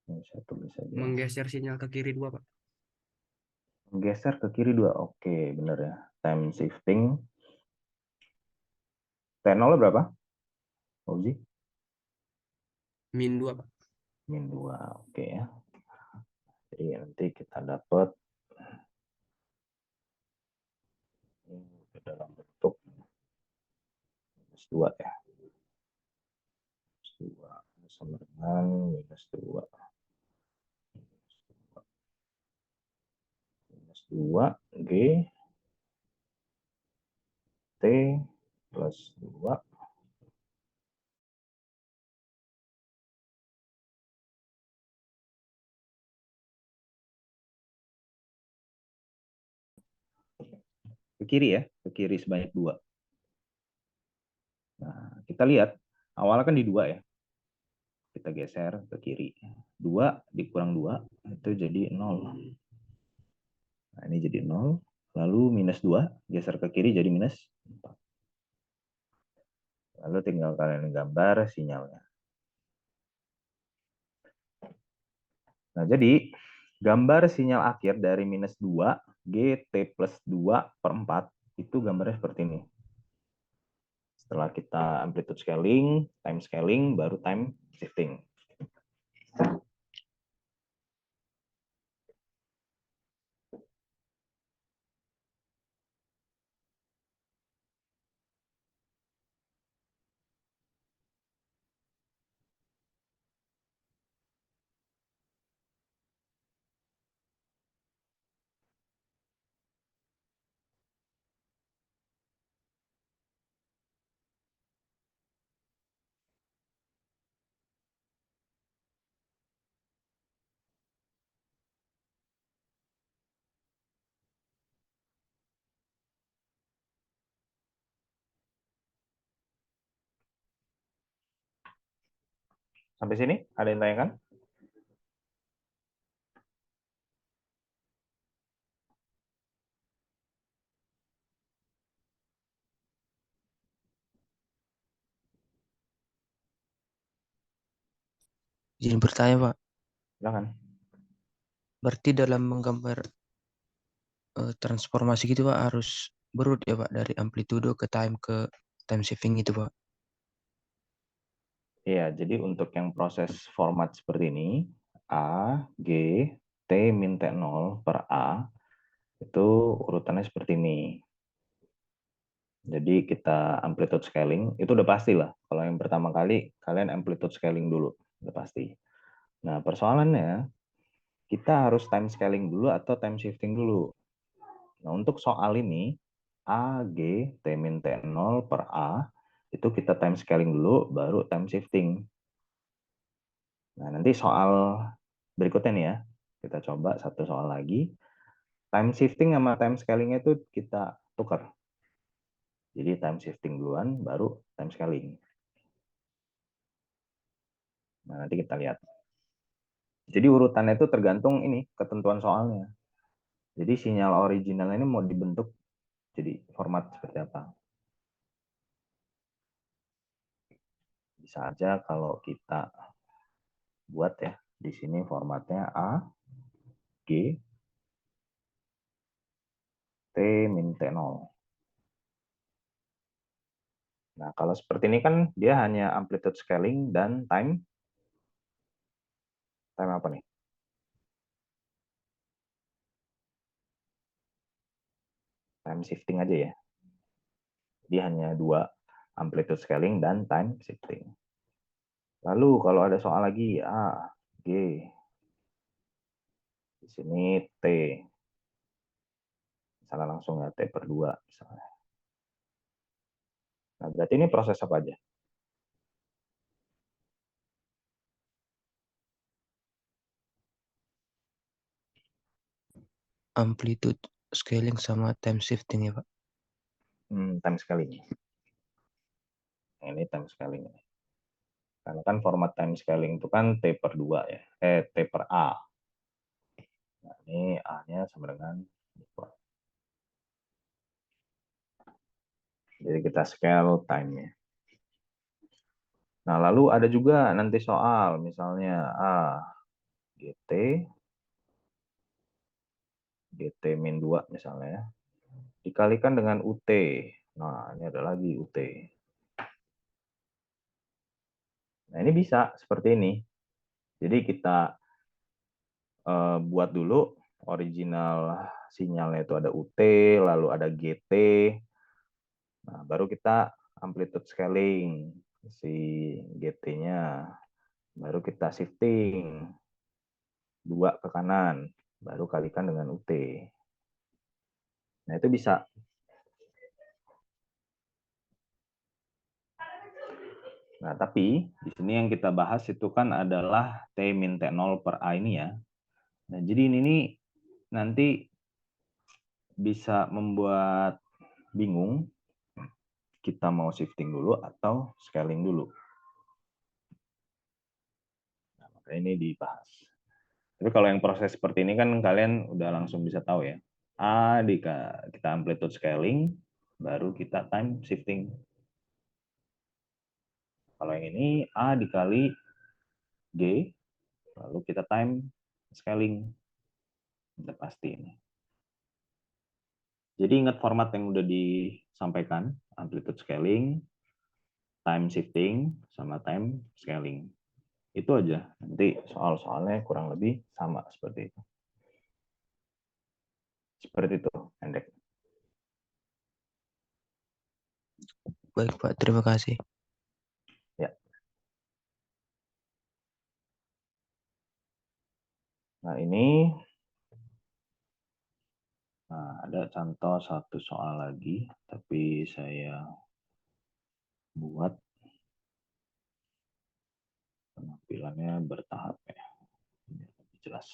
ini saya tulis aja. Menggeser sinyal ke kiri 2, Pak. Geser ke kiri 2. Oke, benar ya. Time shifting. T0 berapa? Fauzi? Min 2, Pak. Min 2. Oke ya. Jadi nanti kita dapat ini dalam bentuk minus 2 ya. Minus 2 sama dengan minus 2. Minus 2 G T plus 2 ke kiri ya, ke kiri sebanyak 2. Nah, kita lihat awalnya kan di 2 ya. Kita geser ke kiri. 2 dikurang 2 itu jadi 0. Nah, ini jadi 0. Lalu minus 2 geser ke kiri jadi minus 4. Lalu tinggal kalian gambar sinyalnya. Nah, jadi gambar sinyal akhir dari minus 2 GT plus 2 per 4 itu gambarnya seperti ini. Setelah kita amplitude scaling, time scaling, baru time shifting. Sampai sini ada yang tanyakan? Izin bertanya, Pak. Silakan. Berarti dalam menggambar transformasi gitu, Pak, harus berurut ya, Pak, dari amplitudo ke time shifting itu, Pak. Iya, jadi untuk yang proses format seperti ini, A, G, T min T0 per A, itu urutannya seperti ini. Jadi kita amplitude scaling, itu udah pasti lah. Kalau yang pertama kali, kalian amplitude scaling dulu, udah pasti. Nah, persoalannya, kita harus time scaling dulu atau time shifting dulu. Nah, untuk soal ini, A, G, T min T0 per A, itu kita time scaling dulu, baru time shifting. Nah, nanti soal berikutnya nih ya, kita coba satu soal lagi. Time shifting sama time scalingnya itu kita tukar. Jadi time shifting duluan, baru time scaling. Nah, nanti kita lihat. Jadi urutannya itu tergantung ini, ketentuan soalnya. Jadi sinyal original ini mau dibentuk jadi format seperti apa. Bisa aja kalau kita buat ya, di sini formatnya A, G, T min T0. Nah, kalau seperti ini kan dia hanya amplitude scaling dan time apa nih? Time shifting aja ya. Jadi hanya dua, amplitude scaling dan time shifting. Lalu kalau ada soal lagi A, G, di sini T, misalnya langsung ya T per 2 misalnya. Nah, berarti ini proses apa aja? Amplitude scaling sama time shifting ya Pak. Time scaling. Ini time scaling. Karena kan format time scaling itu kan T per 2 ya. T per A. Nah, ini A-nya sama dengan 2. Jadi kita scale time-nya. Nah, lalu ada juga nanti soal, misalnya GT, GT min 2 misalnya ya, dikalikan dengan UT. Nah, ini ada lagi UT. Nah, ini bisa seperti ini. Jadi kita buat dulu original sinyalnya itu ada UT, lalu ada GT. Nah, baru kita amplitude scaling si GT-nya. Baru kita shifting 2 ke kanan, baru kalikan dengan UT. Nah, itu bisa. Nah, tapi di sini yang kita bahas itu kan adalah T min T0 per A ini ya. Nah, jadi ini nih nanti bisa membuat bingung kita mau shifting dulu atau scaling dulu. Nah, maka ini dibahas. Tapi kalau yang proses seperti ini kan kalian udah langsung bisa tahu ya. A kita amplitude scaling, baru kita time shifting. Kalau yang ini A dikali G, lalu kita time scaling. Udah pasti ini. Jadi ingat format yang udah disampaikan, amplitude scaling, time shifting, sama time scaling. Itu aja. Nanti soal-soalnya kurang lebih sama seperti itu. Seperti itu, pendek. Baik Pak, terima kasih. Ya. Nah, ini ada contoh satu soal lagi, tapi saya buat penampilannya bertahap ya, biar lebih jelas.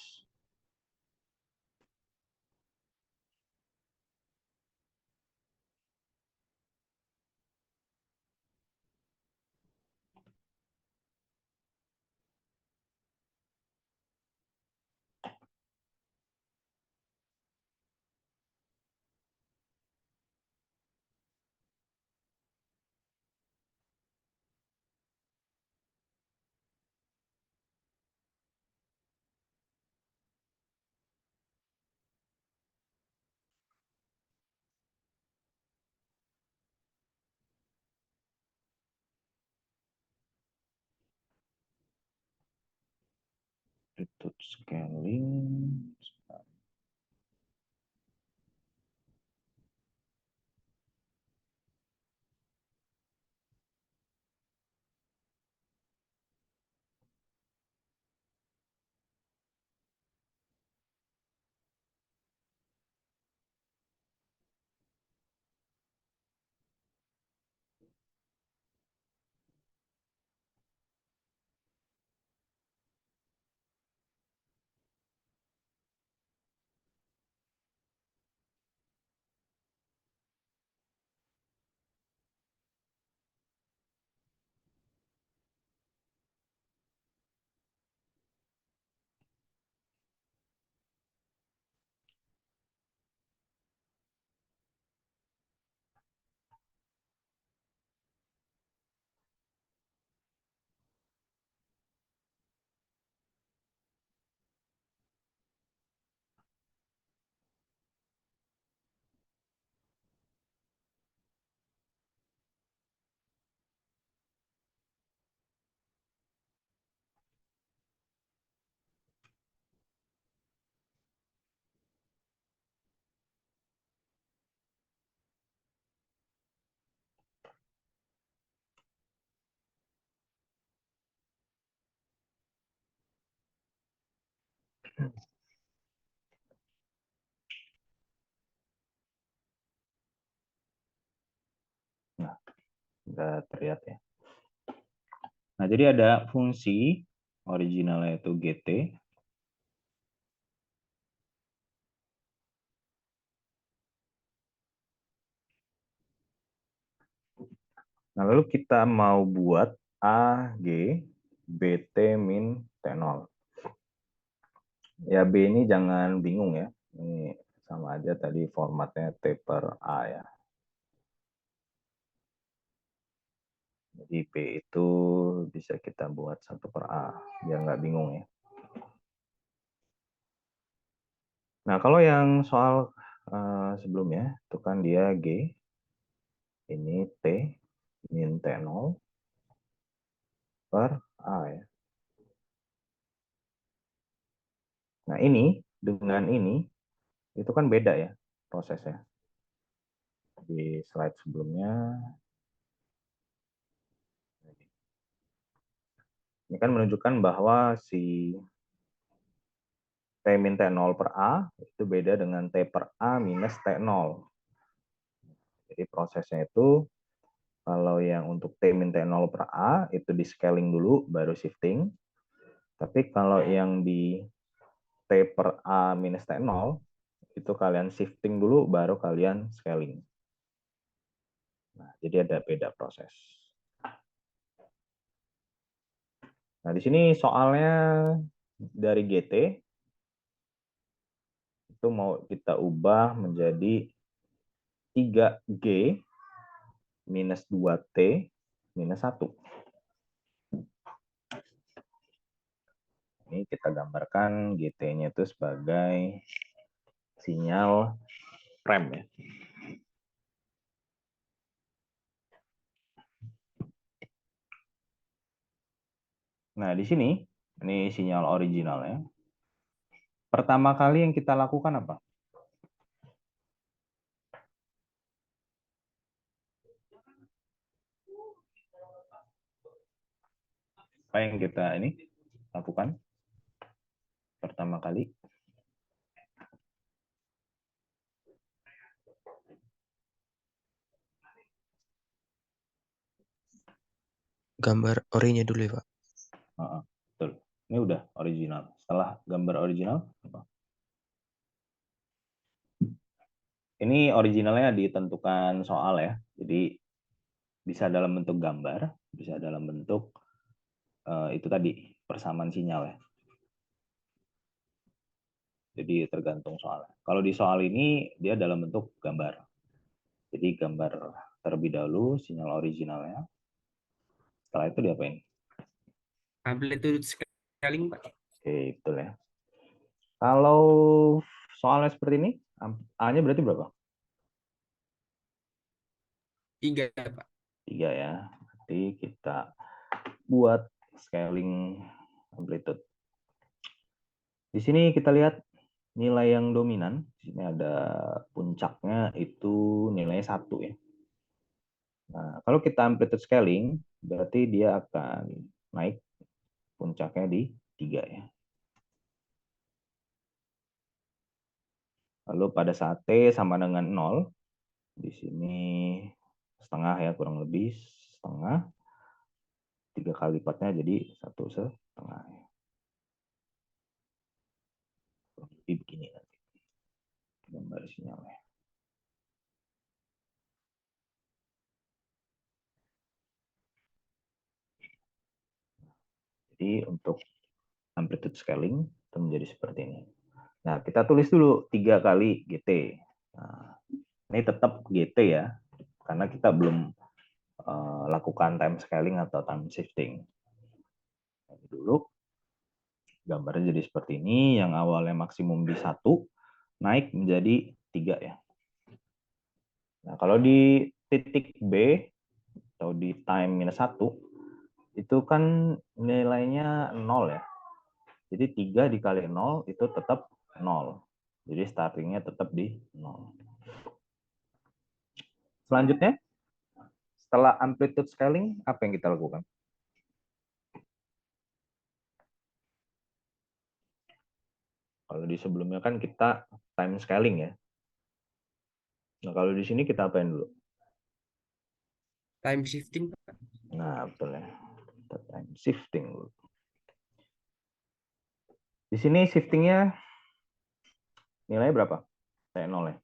Amplitude scaling. Nah, udah terlihat ya. Nah, jadi ada fungsi originalnya itu GT. Nah, lalu kita mau buat A, G, BT min T0. Ya, B ini jangan bingung ya. Ini sama aja tadi formatnya T per A ya. Jadi P itu bisa kita buat 1 per A, biar nggak bingung ya. Nah, kalau yang soal sebelumnya, itu kan dia G, ini T, min T0 per A ya. Nah, ini dengan ini, itu kan beda ya prosesnya. Di slide sebelumnya, ini kan menunjukkan bahwa si T min T0 per A itu beda dengan T per A minus T0. Jadi prosesnya itu, kalau yang untuk T min T0 per A itu di scaling dulu, baru shifting. Tapi kalau yang di T per A minus T0, itu kalian shifting dulu, baru kalian scaling. Nah, jadi ada beda proses. Nah, di sini soalnya dari GT, itu mau kita ubah menjadi 3G minus 2T minus 1. Ini kita gambarkan GT-nya itu sebagai sinyal rem ya. Nah, di sini ini sinyal originalnya. Pertama kali yang kita lakukan apa? Apa yang kita ini lakukan pertama kali? Gambar orinya dulu ya, Pak. Betul. Ini udah original. Setelah gambar original, apa? Ini originalnya ditentukan soal ya. Jadi bisa dalam bentuk gambar, bisa dalam bentuk itu tadi persamaan sinyal ya. Jadi tergantung soal. Kalau di soal ini dia dalam bentuk gambar. Jadi gambar terlebih dahulu sinyal originalnya. Setelah itu diapain? Amplitude scaling, Pak. Oke, betul ya. Kalau soalnya seperti ini, A-nya berarti berapa? 3, Pak. 3 ya. Nanti kita buat scaling amplitude. Di sini kita lihat nilai yang dominan. Di sini ada puncaknya itu nilainya 1 ya. Nah, kalau kita amplitude scaling, berarti dia akan naik puncaknya di 3 ya. Lalu pada saat T sama dengan 0, di sini setengah ya, kurang lebih setengah. 3 kali lipatnya jadi 1/2. Kurang lebih begini nanti gambar sinyalnya. Jadi untuk amplitude scaling itu menjadi seperti ini. Nah, kita tulis dulu 3 kali GT. Nah, ini tetap GT ya, karena kita belum lakukan time scaling atau time shifting. Ini dulu gambarnya jadi seperti ini, yang awalnya maksimum di 1 naik menjadi 3 ya. Nah, kalau di titik B atau di time minus 1 itu kan nilainya 0 ya. Jadi 3 dikali 0 itu tetap 0. Jadi startingnya tetap di 0. Selanjutnya, setelah amplitude scaling, apa yang kita lakukan? Kalau di sebelumnya kan kita time scaling ya. Nah, kalau di sini kita apain dulu? Time shifting, Pak. Nah, betul ya. Kita time shifting dulu. Di sini shiftingnya nilainya berapa? T0 ya.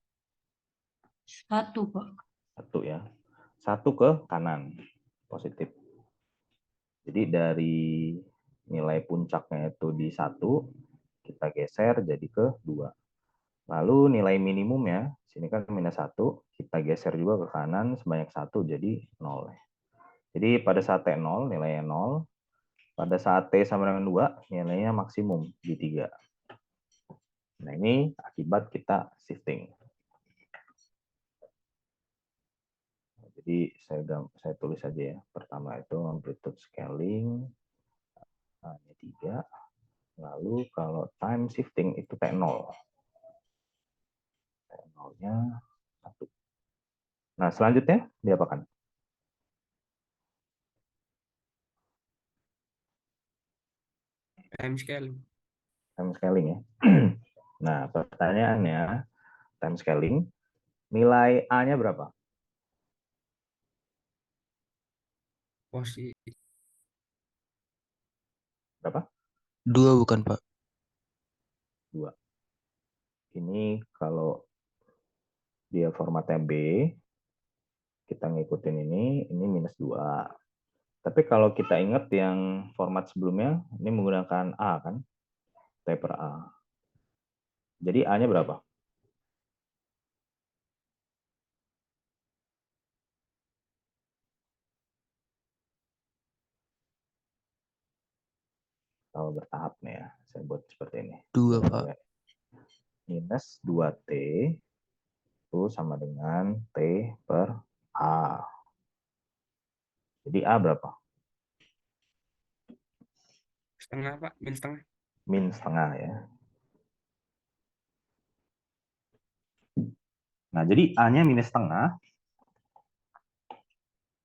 1, Pak. 1 ya. 1 ke kanan. Positif. Jadi dari nilai puncaknya itu di 1, kita geser jadi ke 2. Lalu nilai minimumnya, sini kan -1, kita geser juga ke kanan sebanyak 1, jadi 0. Jadi pada saat T0 nilainya 0, pada saat T sama dengan 2 nilainya maksimum di 3. Nah ini akibat kita shifting. Jadi saya tulis saja ya. Pertama itu amplitude scaling, A-nya 3. Lalu kalau time shifting itu T0. T0-nya 1. Nah, selanjutnya diapakan? Time scaling. Time scaling ya. Nah, pertanyaannya, time scaling, nilai A-nya berapa? Posisi Berapa? 2 bukan, Pak? 2. Ini kalau dia formatnya B, kita ngikutin ini -2. Tapi kalau kita ingat yang format sebelumnya, ini menggunakan A kan? T per A. Jadi A-nya berapa? Kalau bertahap nih ya, saya buat seperti ini. 2, Pak. Minus 2T itu sama dengan T per A. Jadi A berapa? setengah, Pak. Min setengah. Min setengah ya. Nah, jadi A-nya minus setengah.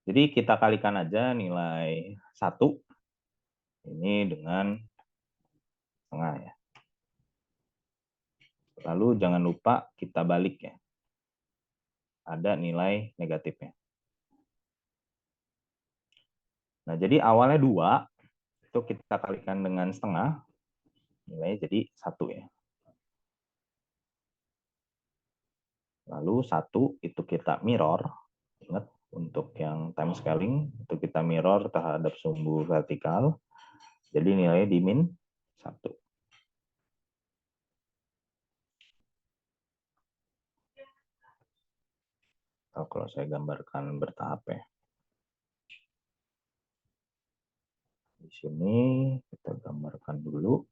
Jadi kita kalikan aja nilai 1 ini dengan setengah ya. Lalu jangan lupa kita balik ya. Ada nilai negatifnya. Nah, jadi awalnya 2, itu kita kalikan dengan setengah, nilainya jadi 1 ya. Lalu 1 itu kita mirror, ingat untuk yang time scaling, itu kita mirror terhadap sumbu vertikal, jadi nilainya di min 1. Atau kalau saya gambarkan bertahap ya. Di sini kita gambarkan dulu.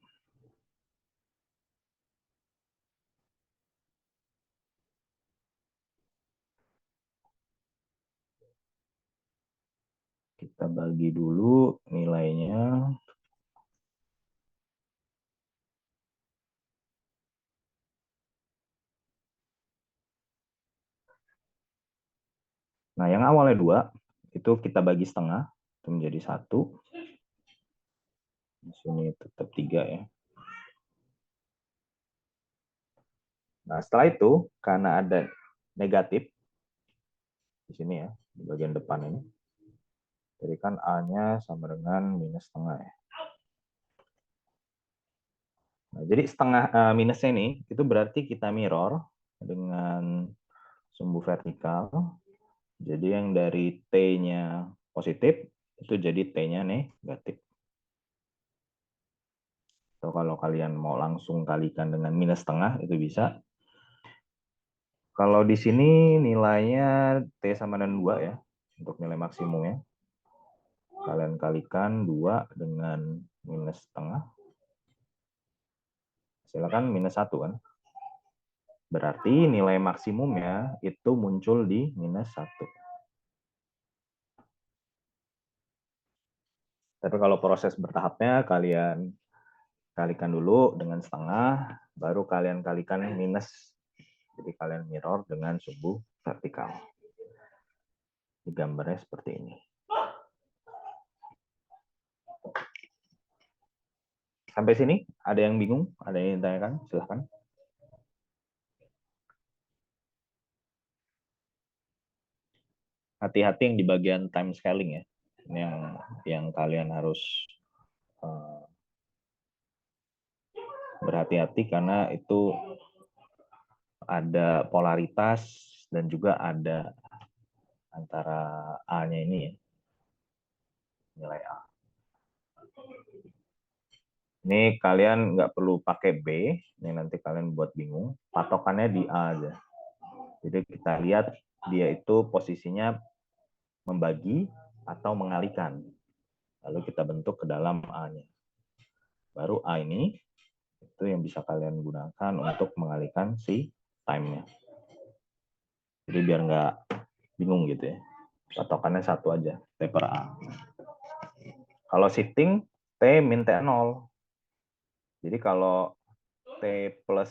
Kita bagi dulu nilainya. Nah, yang awalnya 2, itu kita bagi setengah, itu menjadi 1. Di sini tetap 3 ya. Nah, setelah itu, karena ada negatif, di sini ya, di bagian depan ini, jadi kan A-nya sama dengan minus setengah ya. Nah, jadi setengah minusnya ini, itu berarti kita mirror dengan sumbu vertikal. Jadi yang dari T-nya positif, itu jadi T-nya negatif. Atau kalau kalian mau langsung kalikan dengan minus setengah, itu bisa. Kalau di sini nilainya T sama dengan 2 ya, untuk nilai maksimumnya. Kalian kalikan 2 dengan minus setengah. Silakan minus 1 kan. Berarti nilai maksimumnya itu muncul di minus 1. Tapi kalau proses bertahapnya, kalian kalikan dulu dengan setengah, baru kalian kalikan minus. Jadi kalian mirror dengan sumbu vertikal. Di gambarnya seperti ini. Sampai sini ada yang bingung? Ada yang ditanyakan? Silahkan. Hati-hati yang di bagian time scaling ya. Ini yang kalian harus berhati-hati karena itu ada polaritas dan juga ada antara A-nya ini ya. Nilai A. Ini kalian nggak perlu pakai B, ini nanti kalian buat bingung. Patokannya di A aja. Jadi kita lihat dia itu posisinya membagi atau mengalihkan. Lalu kita bentuk ke dalam A-nya. Baru A ini itu yang bisa kalian gunakan untuk mengalihkan si time-nya. Jadi biar nggak bingung gitu ya. Patokannya satu aja, T per A. Kalau shifting, T min T0. Jadi kalau T plus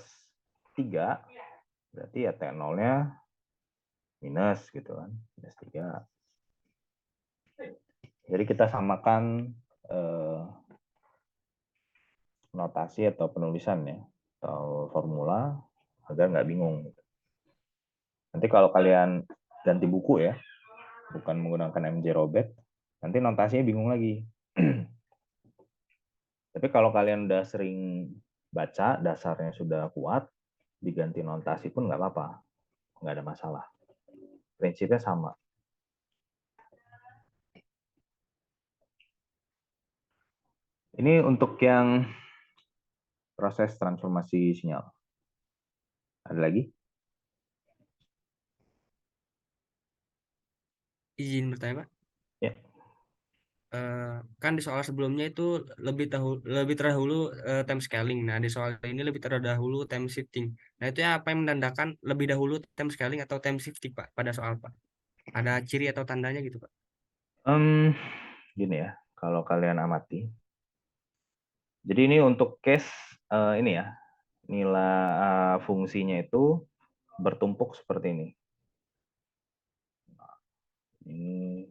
3, berarti ya T0-nya minus gitu kan. Minus 3. Jadi kita samakan notasi atau penulisan ya. Atau formula agar nggak bingung. Nanti kalau kalian ganti buku ya, bukan menggunakan MJ Robert, nanti notasinya bingung lagi. Tapi kalau kalian udah sering baca, dasarnya sudah kuat, diganti notasi pun nggak apa-apa. Nggak ada masalah. Prinsipnya sama. Ini untuk yang proses transformasi sinyal. Ada lagi? Izin bertanya, Pak. Ya. Kan di soal sebelumnya itu lebih terdahulu time scaling. Nah, di soal ini lebih terdahulu time shifting. Nah, itu ya apa yang menandakan lebih dahulu time scaling atau time shifting, Pak, pada soal, Pak? Ada ciri atau tandanya gitu, Pak? Gini ya, kalau kalian amati. Jadi ini untuk case ini ya, nilai fungsinya itu bertumpuk seperti ini. Nah, ini.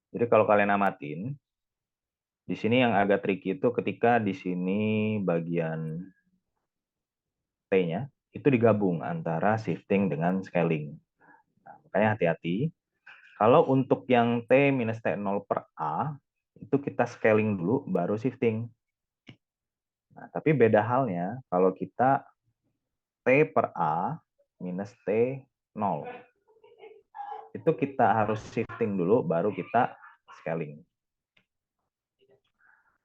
Jadi kalau kalian amatin, di sini yang agak tricky itu ketika di sini bagian T-nya itu digabung antara shifting dengan scaling. Nah, makanya hati-hati. Kalau untuk yang T minus T0 per A, itu kita scaling dulu, baru shifting. Nah, tapi beda halnya kalau kita T per A minus T0. Itu kita harus shifting dulu, baru kita scaling.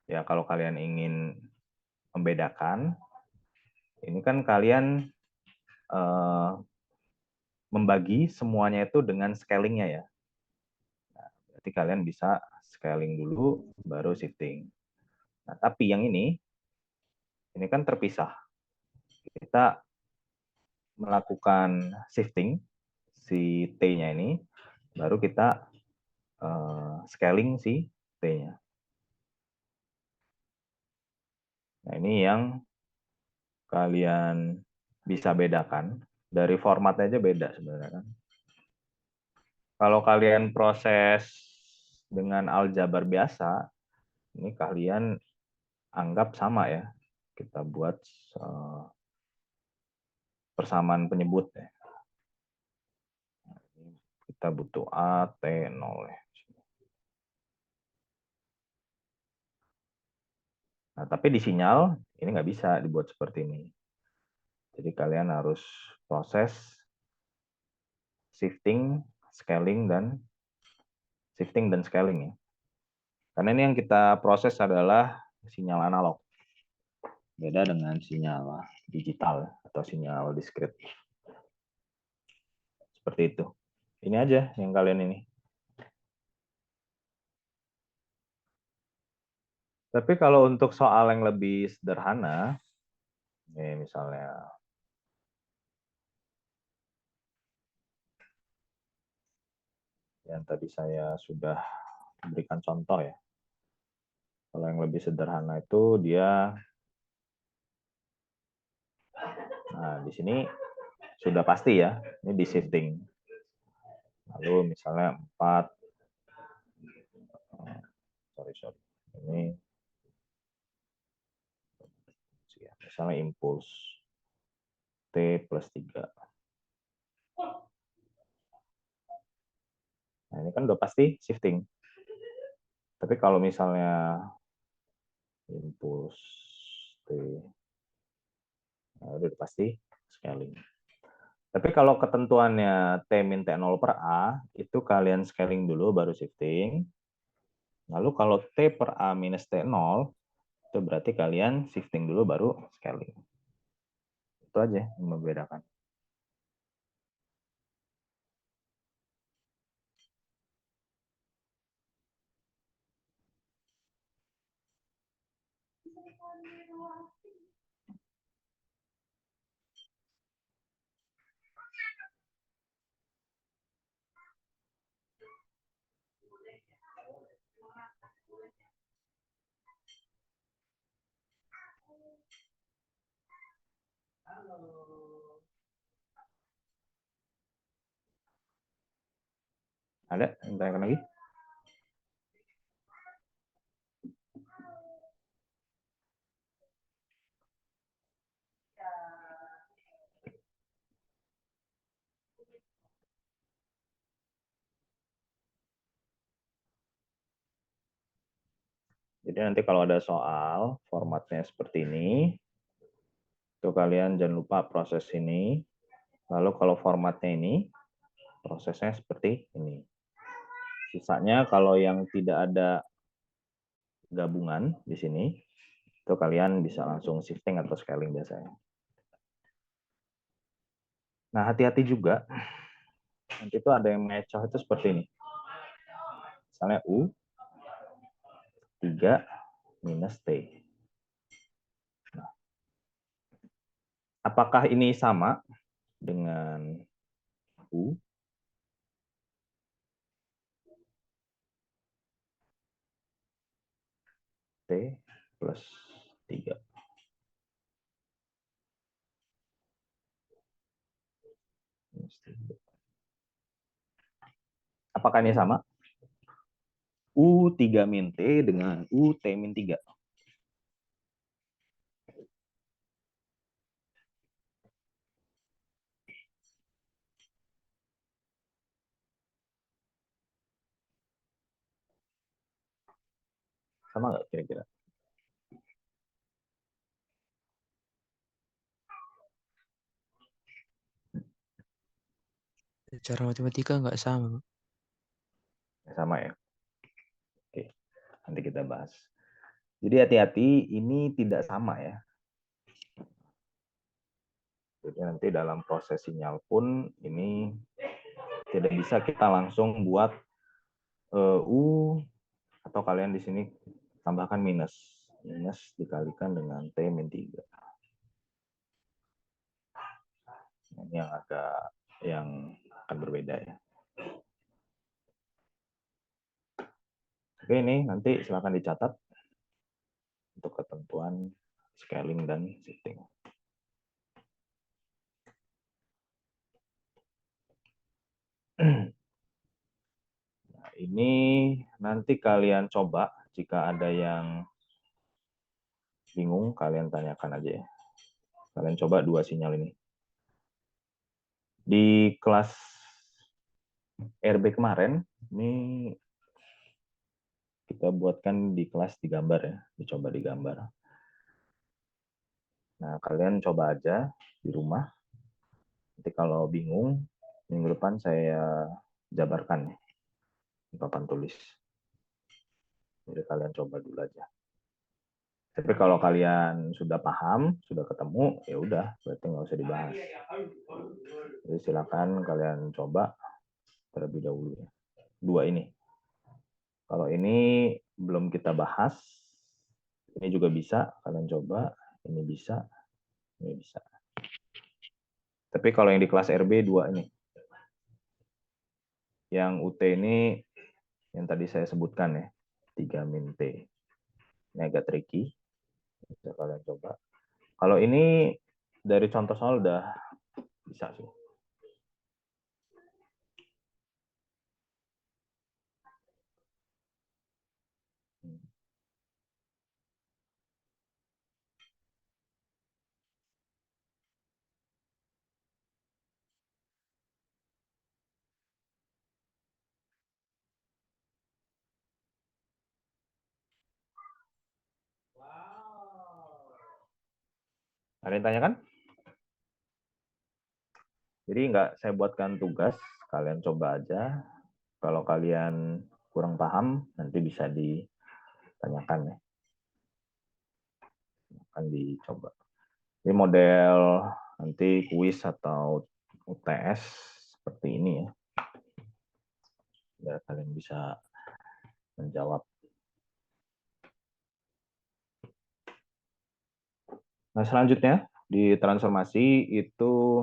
Ya, kalau kalian ingin membedakan, ini kan kalian membagi semuanya itu dengan scalingnya ya. Nah, berarti kalian bisa scaling dulu, baru shifting. Nah, tapi yang ini kan terpisah. Kita melakukan shifting, si T-nya ini, baru kita scaling si T-nya. Nah, ini yang kalian bisa bedakan. Dari format aja beda sebenarnya kan. Kalau kalian proses dengan aljabar biasa, ini kalian anggap sama ya. Kita buat persamaan penyebut ya. Kita butuh A, T0 ya. Nah, tapi di sinyal ini nggak bisa dibuat seperti ini. Jadi kalian harus proses shifting, scaling, dan scaling ya. Karena ini yang kita proses adalah sinyal analog. Beda dengan sinyal digital atau sinyal diskrit. Seperti itu. Ini aja yang kalian ini. Tapi kalau untuk soal yang lebih sederhana, ini misalnya yang tadi saya sudah berikan contoh ya. Kalau yang lebih sederhana itu dia, nah di sini sudah pasti ya, ini di shifting. Lalu misalnya 4, ini misalnya impuls T plus 3. Nah, ini kan udah pasti shifting. Tapi kalau misalnya impuls T, nah udah pasti scaling. Tapi kalau ketentuannya T min T0 per A, itu kalian scaling dulu baru shifting. Lalu kalau T per A minus T0, itu berarti kalian shifting dulu baru scaling. Itu aja yang membedakan. Ada yang tanyakan lagi? Jadi nanti kalau ada soal formatnya seperti ini, itu kalian jangan lupa proses ini. Lalu kalau formatnya ini, prosesnya seperti ini. Sisanya kalau yang tidak ada gabungan di sini, itu kalian bisa langsung shifting atau scaling biasanya. Nah, hati-hati juga. Nanti itu ada yang ngecoh itu seperti ini. Misalnya U 3 minus T. Nah, apakah ini sama dengan U? T plus 3. Apakah ini sama? U3 min T dengan UT min 3. Sama nggak kira-kira? Secara matematika nggak sama, Pak. Sama ya? Oke, nanti kita bahas. Jadi hati-hati, ini tidak sama ya. Jadi nanti dalam proses sinyal pun ini tidak bisa kita langsung buat U atau kalian di sini tambahkan minus. Minus dikalikan dengan T min 3. Ini yang agak yang akan berbeda ya. Oke, ini nanti silakan dicatat untuk ketentuan scaling dan shifting. Nah, ini nanti kalian coba jika ada yang bingung, kalian tanyakan aja ya. Kalian coba dua sinyal ini. Di kelas RB kemarin, ini kita buatkan di kelas digambar ya, dicoba digambar. Nah, kalian coba aja di rumah. Nanti kalau bingung, minggu depan saya jabarkan ya, di papan tulis. Jadi kalian coba dulu aja. Tapi kalau kalian sudah paham, sudah ketemu, ya udah, berarti nggak usah dibahas. Jadi silakan kalian coba terlebih dahulu ya. Dua ini. Kalau ini belum kita bahas, ini juga bisa kalian coba, ini bisa, ini bisa. Tapi kalau yang di kelas RB 2 ini, yang UT ini yang tadi saya sebutkan ya, 3 min T. Ini agak tricky, bisa kalian coba. Kalau ini dari contoh soal udah bisa sih. Ada yang tanyakan? Jadi nggak saya buatkan tugas, kalian coba aja. Kalau kalian kurang paham, nanti bisa ditanyakan ya. Akan dicoba. Ini model nanti kuis atau UTS seperti ini ya. Biar kalian bisa menjawab. Nah, selanjutnya di transformasi itu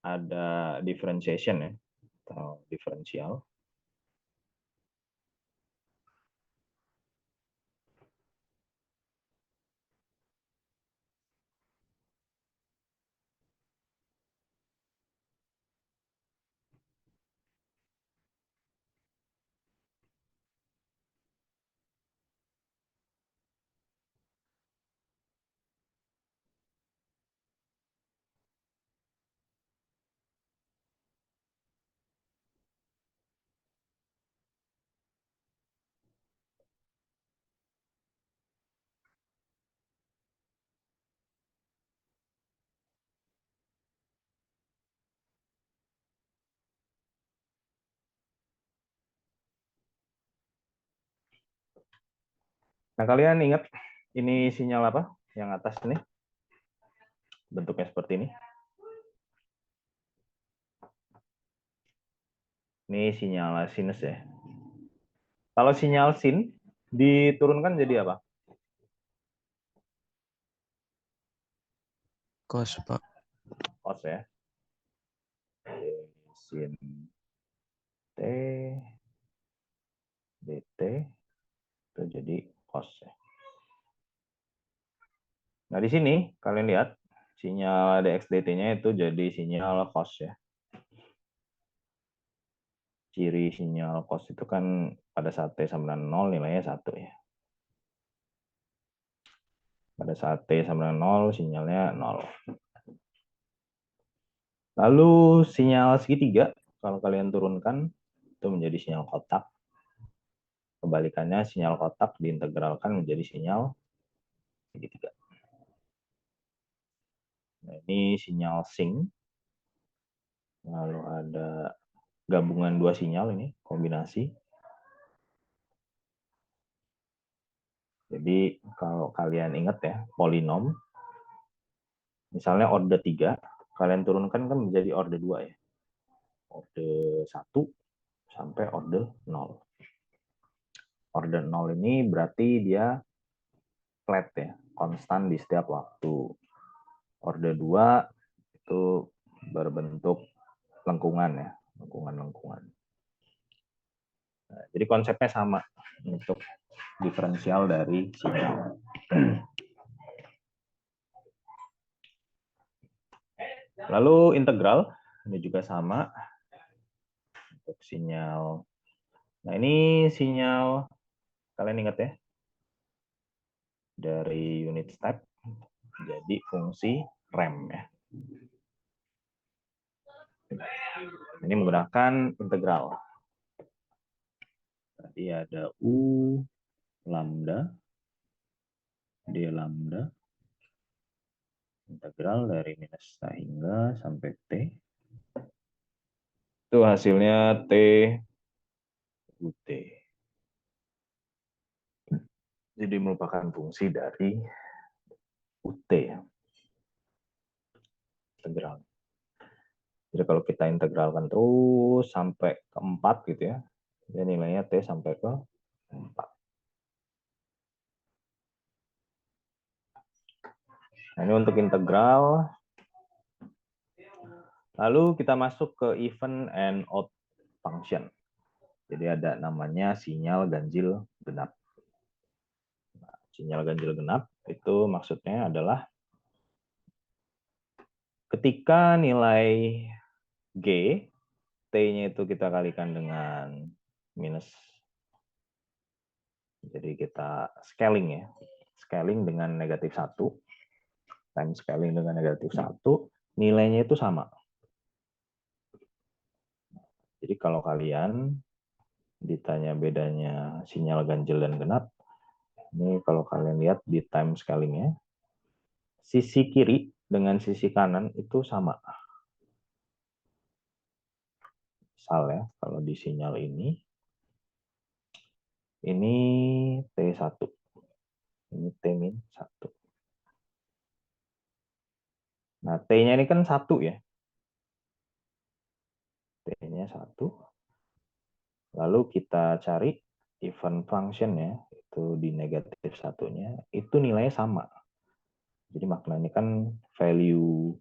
ada differentiation ya, atau diferensial. Nah, kalian ingat ini sinyal apa? Yang atas ini? Bentuknya seperti ini. Ini sinyal sinus ya. Kalau sinyal sin diturunkan jadi apa? Cos, Pak. Cos ya. Sin T dt itu jadi cos ya. Nah, di sini kalian lihat sinyal dx dt-nya itu jadi sinyal cos ya. Ciri sinyal cos itu kan pada saat t sama dengan 0 nilainya 1 ya. Pada saat t sama dengan 0 sinyalnya 0. Lalu sinyal segitiga kalau kalian turunkan itu menjadi sinyal kotak. Kebalikannya sinyal kotak diintegralkan menjadi sinyal segitiga. Nah, ini sinyal sing. Lalu ada gabungan dua sinyal ini, kombinasi. Jadi kalau kalian ingat ya, polinom, misalnya orde 3, kalian turunkan kan menjadi orde 2 ya. Orde 1 sampai orde 0. Orde 0 ini berarti dia flat ya, konstan di setiap waktu. Orde 2 itu berbentuk lengkungan ya, lengkungan-lengkungan. Nah, jadi konsepnya sama untuk diferensial dari sinyal. Lalu integral ini juga sama untuk sinyal. Nah, ini sinyal kalian ingat ya, dari unit step jadi fungsi rem ya. Ini menggunakan integral. Tadi ada U lambda, D lambda, integral dari minus hingga sampai T. Itu hasilnya T UT. Jadi merupakan fungsi dari UT ya. Integral. Jadi kalau kita integralkan terus sampai ke 4 gitu ya, ya nilainya T sampai ke 4. Nah, ini untuk integral. Lalu kita masuk ke even and odd function. Jadi ada namanya sinyal ganjil genap. Nah, sinyal ganjil genap itu maksudnya adalah ketika nilai G, T-nya itu kita kalikan dengan minus. Jadi kita scaling ya. Scaling dengan negatif 1. Time scaling dengan negatif 1. Nilainya itu sama. Jadi kalau kalian ditanya bedanya sinyal ganjil dan genap, ini kalau kalian lihat di time scaling-nya, sisi kiri dengan sisi kanan itu sama. Misal ya, kalau di sinyal ini T1, ini T-1. Nah, T-nya ini kan 1 ya. T-nya 1. Lalu kita cari event function-nya, itu di negatif satunya, itu nilainya sama. Jadi maknanya kan value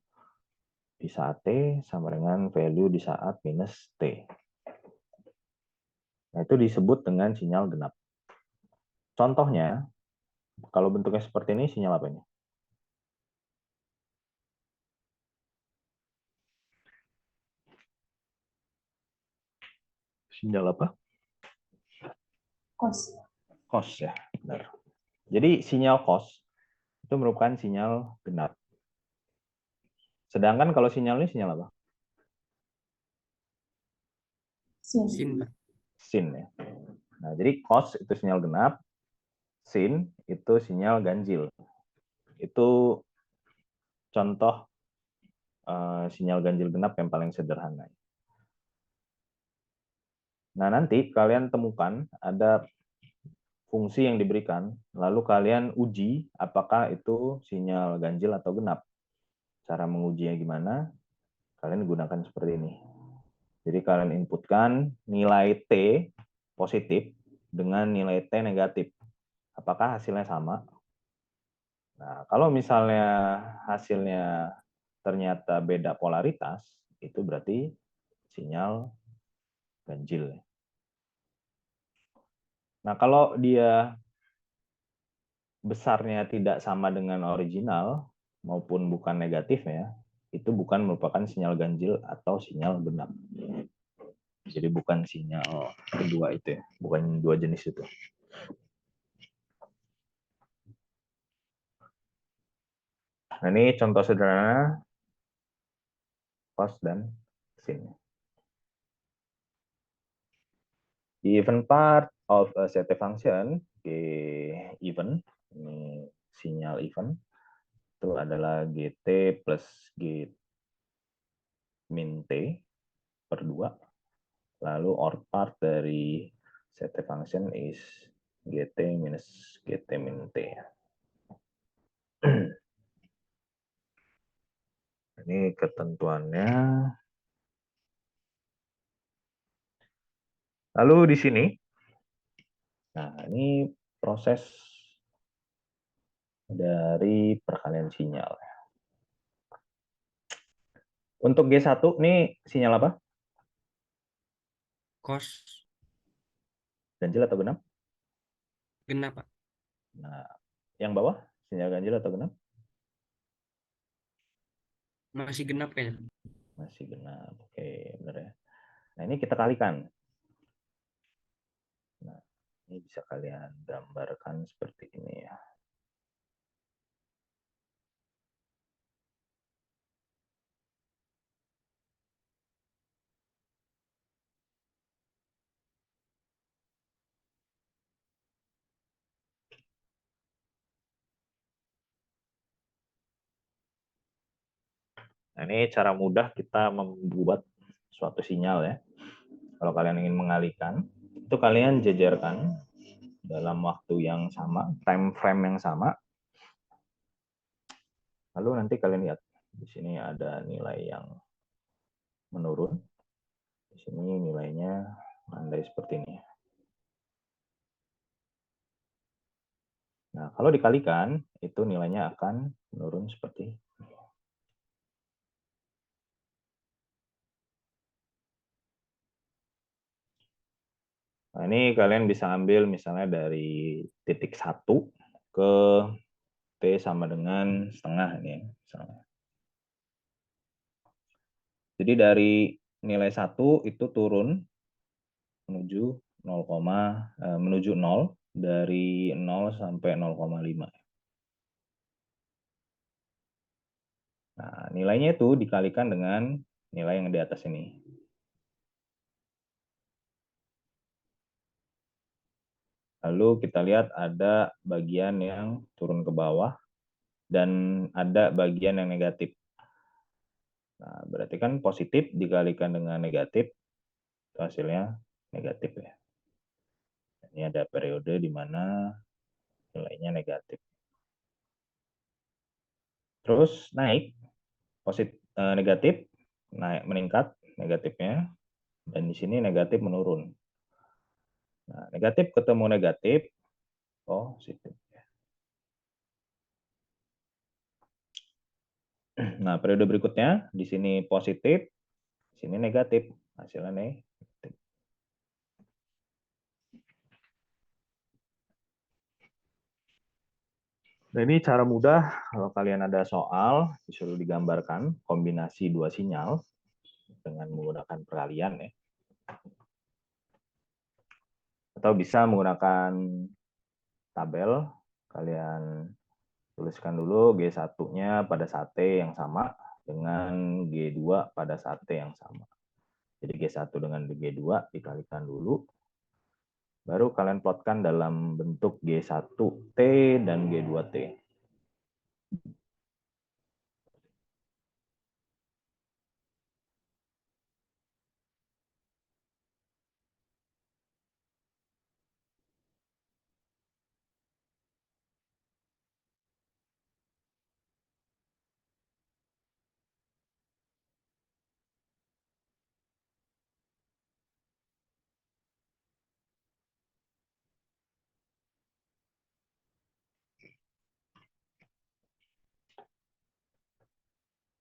di saat T sama dengan value di saat minus T. Nah, itu disebut dengan sinyal genap. Contohnya, kalau bentuknya seperti ini, sinyal apa ini? Sinyal apa? Kos. Cos ya, benar. Jadi sinyal cos itu merupakan sinyal genap. Sedangkan kalau sinyal ini sinyal apa? Sin. Sin, Pak. Sin ya. Nah, jadi cos itu sinyal genap, sin itu sinyal ganjil. Itu contoh sinyal ganjil genap yang paling sederhana. Nah, nanti kalian temukan ada fungsi yang diberikan, lalu kalian uji apakah itu sinyal ganjil atau genap. Cara mengujinya gimana? Kalian gunakan seperti ini. Jadi kalian inputkan nilai T positif dengan nilai T negatif. Apakah hasilnya sama? Nah, kalau misalnya hasilnya ternyata beda polaritas, itu berarti sinyal ganjil. Nah, kalau dia besarnya tidak sama dengan original maupun bukan negatif ya, itu bukan merupakan sinyal ganjil atau sinyal genap. Jadi bukan sinyal kedua itu ya, bukan dua jenis itu. Nah, ini contoh sederhana cos dan sin. The even part of a set function, G even, ini sinyal even, itu adalah GT plus G min T per 2. Lalu OR part dari set function is GT minus GT min T. Ini ketentuannya. Lalu di sini, nah ini proses dari perkalian sinyal. Untuk G1 ini sinyal apa? Kos Ganjil atau genap? genap, Pak. Nah, yang bawah sinyal ganjil atau genap? Masih genap kayaknya. Masih genap. Oke, benar ya. Nah, ini kita kalikan. Nah, ini bisa kalian gambarkan seperti ini ya. Nah, ini cara mudah kita membuat suatu sinyal ya. Kalau kalian ingin mengalihkan, itu kalian jajarkan dalam waktu yang sama, time frame yang sama. Lalu nanti kalian lihat, di sini ada nilai yang menurun. Di sini nilainya landai seperti ini. Nah, kalau dikalikan, itu nilainya akan menurun seperti ini. Nah, ini kalian bisa ambil misalnya dari titik 1 ke T sama dengan setengah ini ya, misalnya. Jadi dari nilai 1 itu turun menuju 0, dari 0 sampai 0,5. Nah, nilainya itu dikalikan dengan nilai yang di atas ini. Lalu kita lihat ada bagian yang turun ke bawah. dan ada bagian yang negatif. Nah, berarti kan positif dikalikan dengan negatif, itu hasilnya negatif ya. Ini ada periode di mana nilainya negatif. Terus naik, negatif, naik meningkat negatifnya, dan di sini negatif menurun. Nah, negatif ketemu negatif, positif. Nah, periode berikutnya di sini positif, di sini negatif, hasilnya negatif. Nah, ini cara mudah kalau kalian ada soal disuruh digambarkan kombinasi dua sinyal dengan menggunakan peralihan ya. Atau bisa menggunakan tabel, kalian tuliskan dulu G1-nya pada saat T yang sama dengan G2 pada saat T yang sama. Jadi G1 dengan G2 dikalikan dulu, baru kalian plotkan dalam bentuk G1T dan G2T.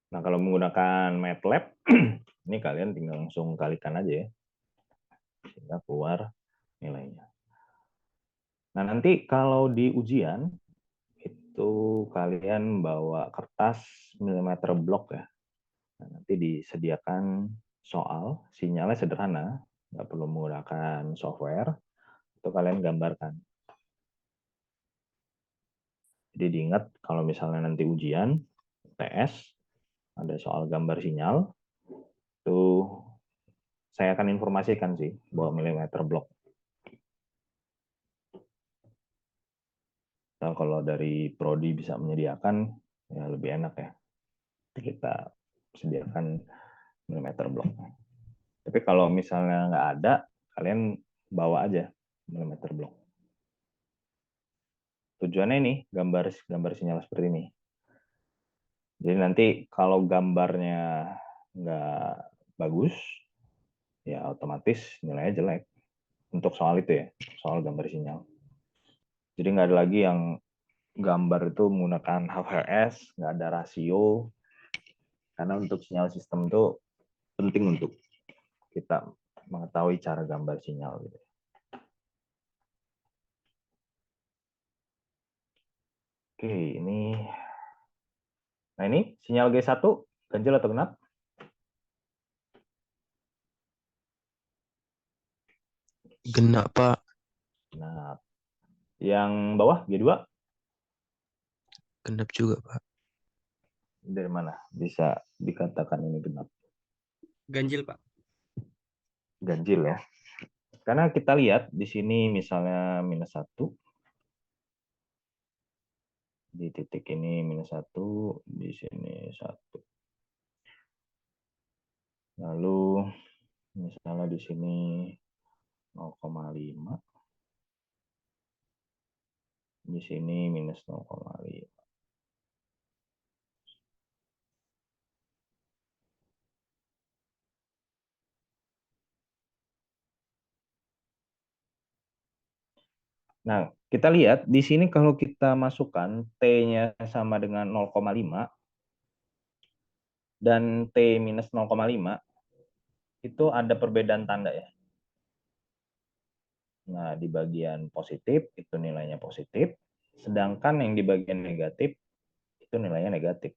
Nah, kalau menggunakan MATLAB, ini kalian tinggal langsung kalikan aja ya, sehingga keluar nilainya. Nah, nanti kalau di ujian, itu kalian bawa kertas milimeter blok ya. Nah, nanti disediakan soal, sinyalnya sederhana, nggak perlu menggunakan software, itu kalian gambarkan. Jadi diingat kalau misalnya nanti ujian, TS, ada soal gambar sinyal, itu saya akan informasikan sih, bawa milimeter blok. Nah, kalau dari Prodi bisa menyediakan, ya lebih enak ya. Kita sediakan milimeter blok. Tapi kalau misalnya nggak ada, kalian bawa aja milimeter blok. Tujuannya ini gambar sinyal seperti ini. Jadi nanti kalau gambarnya nggak bagus, ya otomatis nilainya jelek. Untuk soal itu ya, soal gambar sinyal. Jadi nggak ada lagi yang gambar itu menggunakan HVS, nggak ada rasio. Karena untuk sinyal sistem itu penting untuk kita mengetahui cara gambar sinyal. Gitu. Oke, ini. Nah ini sinyal G1, ganjil atau genap? Genap, Pak. Genap. Yang bawah G2? Genap juga, Pak. Dari mana bisa dikatakan ini genap? Ganjil, Pak. Ganjil ya. Karena kita lihat di sini misalnya -1, di titik ini -1, di sini 1. Lalu misalnya di sini 0,5, di sini -0,5. Nah, kita lihat di sini kalau kita masukkan T-nya sama dengan 0,5 dan T minus 0,5 itu ada perbedaan tanda ya. Nah, di bagian positif itu nilainya positif, sedangkan yang di bagian negatif itu nilainya negatif.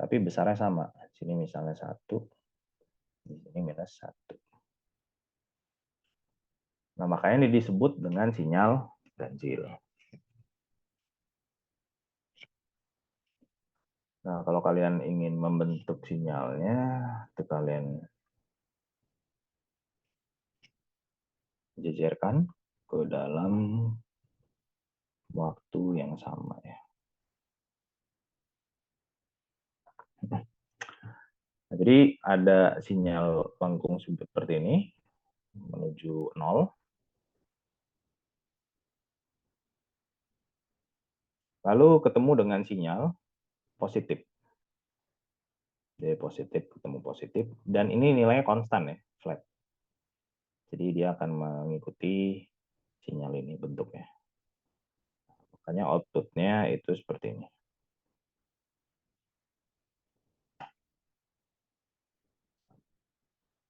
Tapi besarnya sama. Sini misalnya 1, di sini -1. Nah, makanya ini disebut dengan sinyal ganjil. Nah, kalau kalian ingin membentuk sinyalnya, itu kalian jejerkan ke dalam waktu yang sama ya. Nah, jadi ada sinyal lengkung seperti ini menuju 0. Lalu ketemu dengan sinyal positif. Jadi positif ketemu positif. Dan ini nilainya konstan ya, flat. Jadi dia akan mengikuti sinyal ini bentuknya. Makanya outputnya itu seperti ini.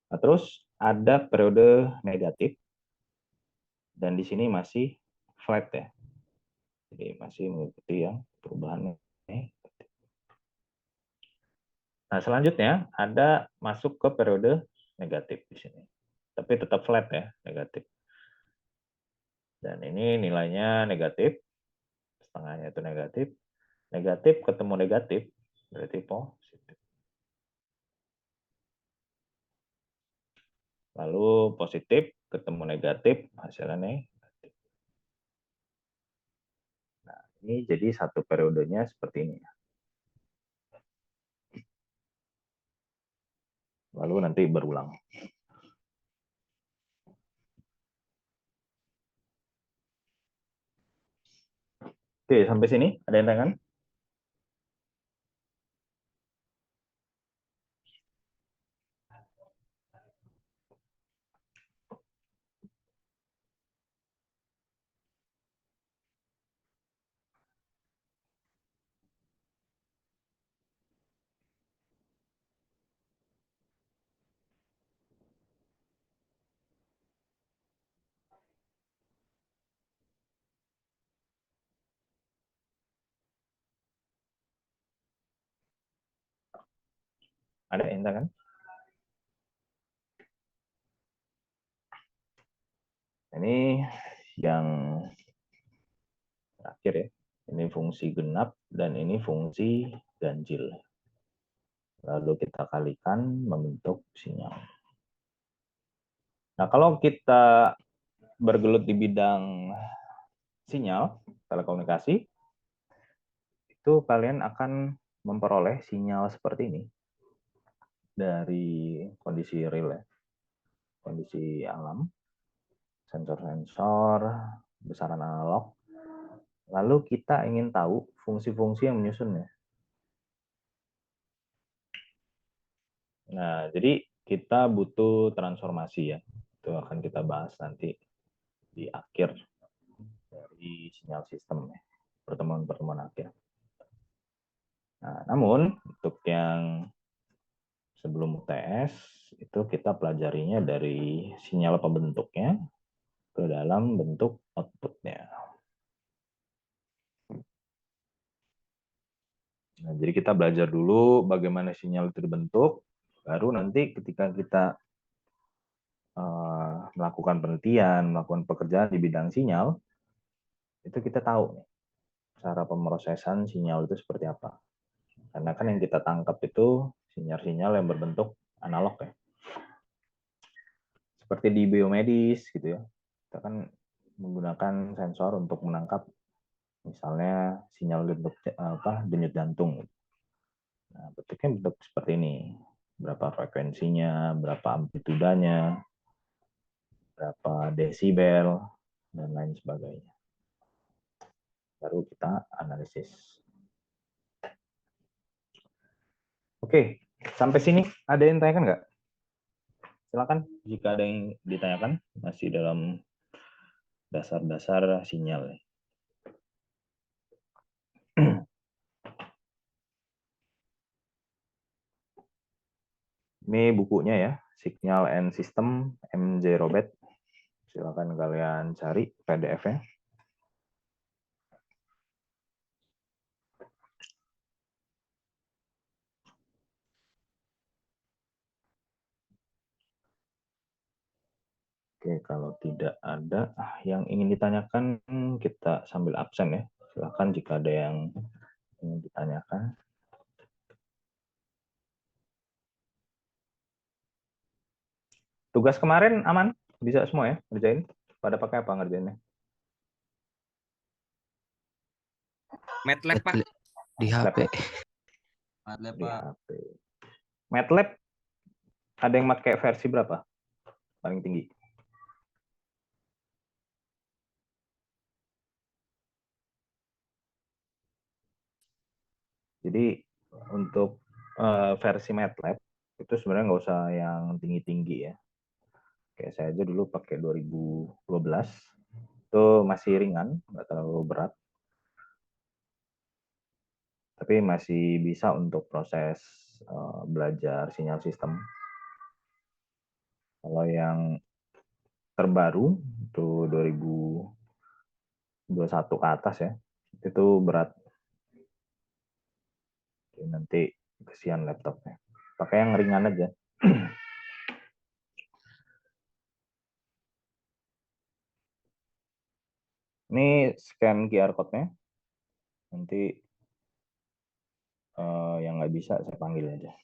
Nah, terus ada periode negatif. Dan di sini masih flat ya. Jadi masih mengikuti yang perubahannya. Nah, selanjutnya ada masuk ke periode negatif di sini. Tapi tetap flat ya, negatif. Dan ini nilainya negatif. Setengahnya itu negatif. Negatif ketemu negatif, berarti positif. Lalu positif ketemu negatif, hasilnya negatif. Nah, ini jadi satu periodenya seperti ini. Lalu nanti berulang. Oke, sampai sini ada yang tanyakan? Ada yang tanyakan? Ini yang terakhir ya. Ini fungsi genap dan ini fungsi ganjil. Lalu kita kalikan membentuk sinyal. Nah, kalau kita bergelut di bidang sinyal, telekomunikasi, itu kalian akan memperoleh sinyal seperti ini dari kondisi real ya, kondisi alam, sensor-sensor, besaran analog. Lalu kita ingin tahu fungsi-fungsi yang menyusunnya. Nah, jadi kita butuh transformasi ya. Itu akan kita bahas nanti di akhir dari sinyal sistem ya, pertemuan-pertemuan akhir. Nah, namun untuk yang sebelum UTS itu kita pelajarinya dari sinyal pembentuknya ke dalam bentuk outputnya. Nah, jadi kita belajar dulu bagaimana sinyal itu dibentuk, baru nanti ketika kita melakukan penelitian, melakukan pekerjaan di bidang sinyal, itu kita tahu nih, cara pemrosesan sinyal itu seperti apa. Karena kan yang kita tangkap itu sinyal-sinyal yang berbentuk analog ya. Seperti di biomedis gitu ya. Kita kan menggunakan sensor untuk menangkap misalnya sinyal denyut jantung. Nah, bentuknya bentuk seperti ini. Berapa frekuensinya, berapa amplitudanya, berapa desibel, dan lain sebagainya. Baru kita analisis. Oke, sampai sini ada yang tanyakan nggak? Silakan jika ada yang ditanyakan, masih dalam dasar-dasar sinyal. Ini bukunya ya, Signal and System MJ Robert. Silakan kalian cari PDF-nya. Oke, kalau tidak ada yang ingin ditanyakan, kita sambil absen ya. Silakan jika ada yang ingin ditanyakan. Tugas kemarin aman? Bisa semua ya ngerjain? Pada pakai apa ngerjainnya? MATLAB, Pak. Di HP. MATLAB, Di Pak. HP. MATLAB ada yang pakai versi berapa? Paling tinggi. Jadi untuk versi MATLAB itu sebenarnya nggak usah yang tinggi-tinggi ya. Kayak saya aja dulu pakai 2012, itu masih ringan, nggak terlalu berat. Tapi masih bisa untuk proses belajar sinyal sistem. Kalau yang terbaru itu 2021 ke atas ya, itu berat. Jadi nanti kesian laptopnya. Pakai yang ringan aja. Ini scan QR code-nya. Nanti yang nggak bisa saya panggil aja.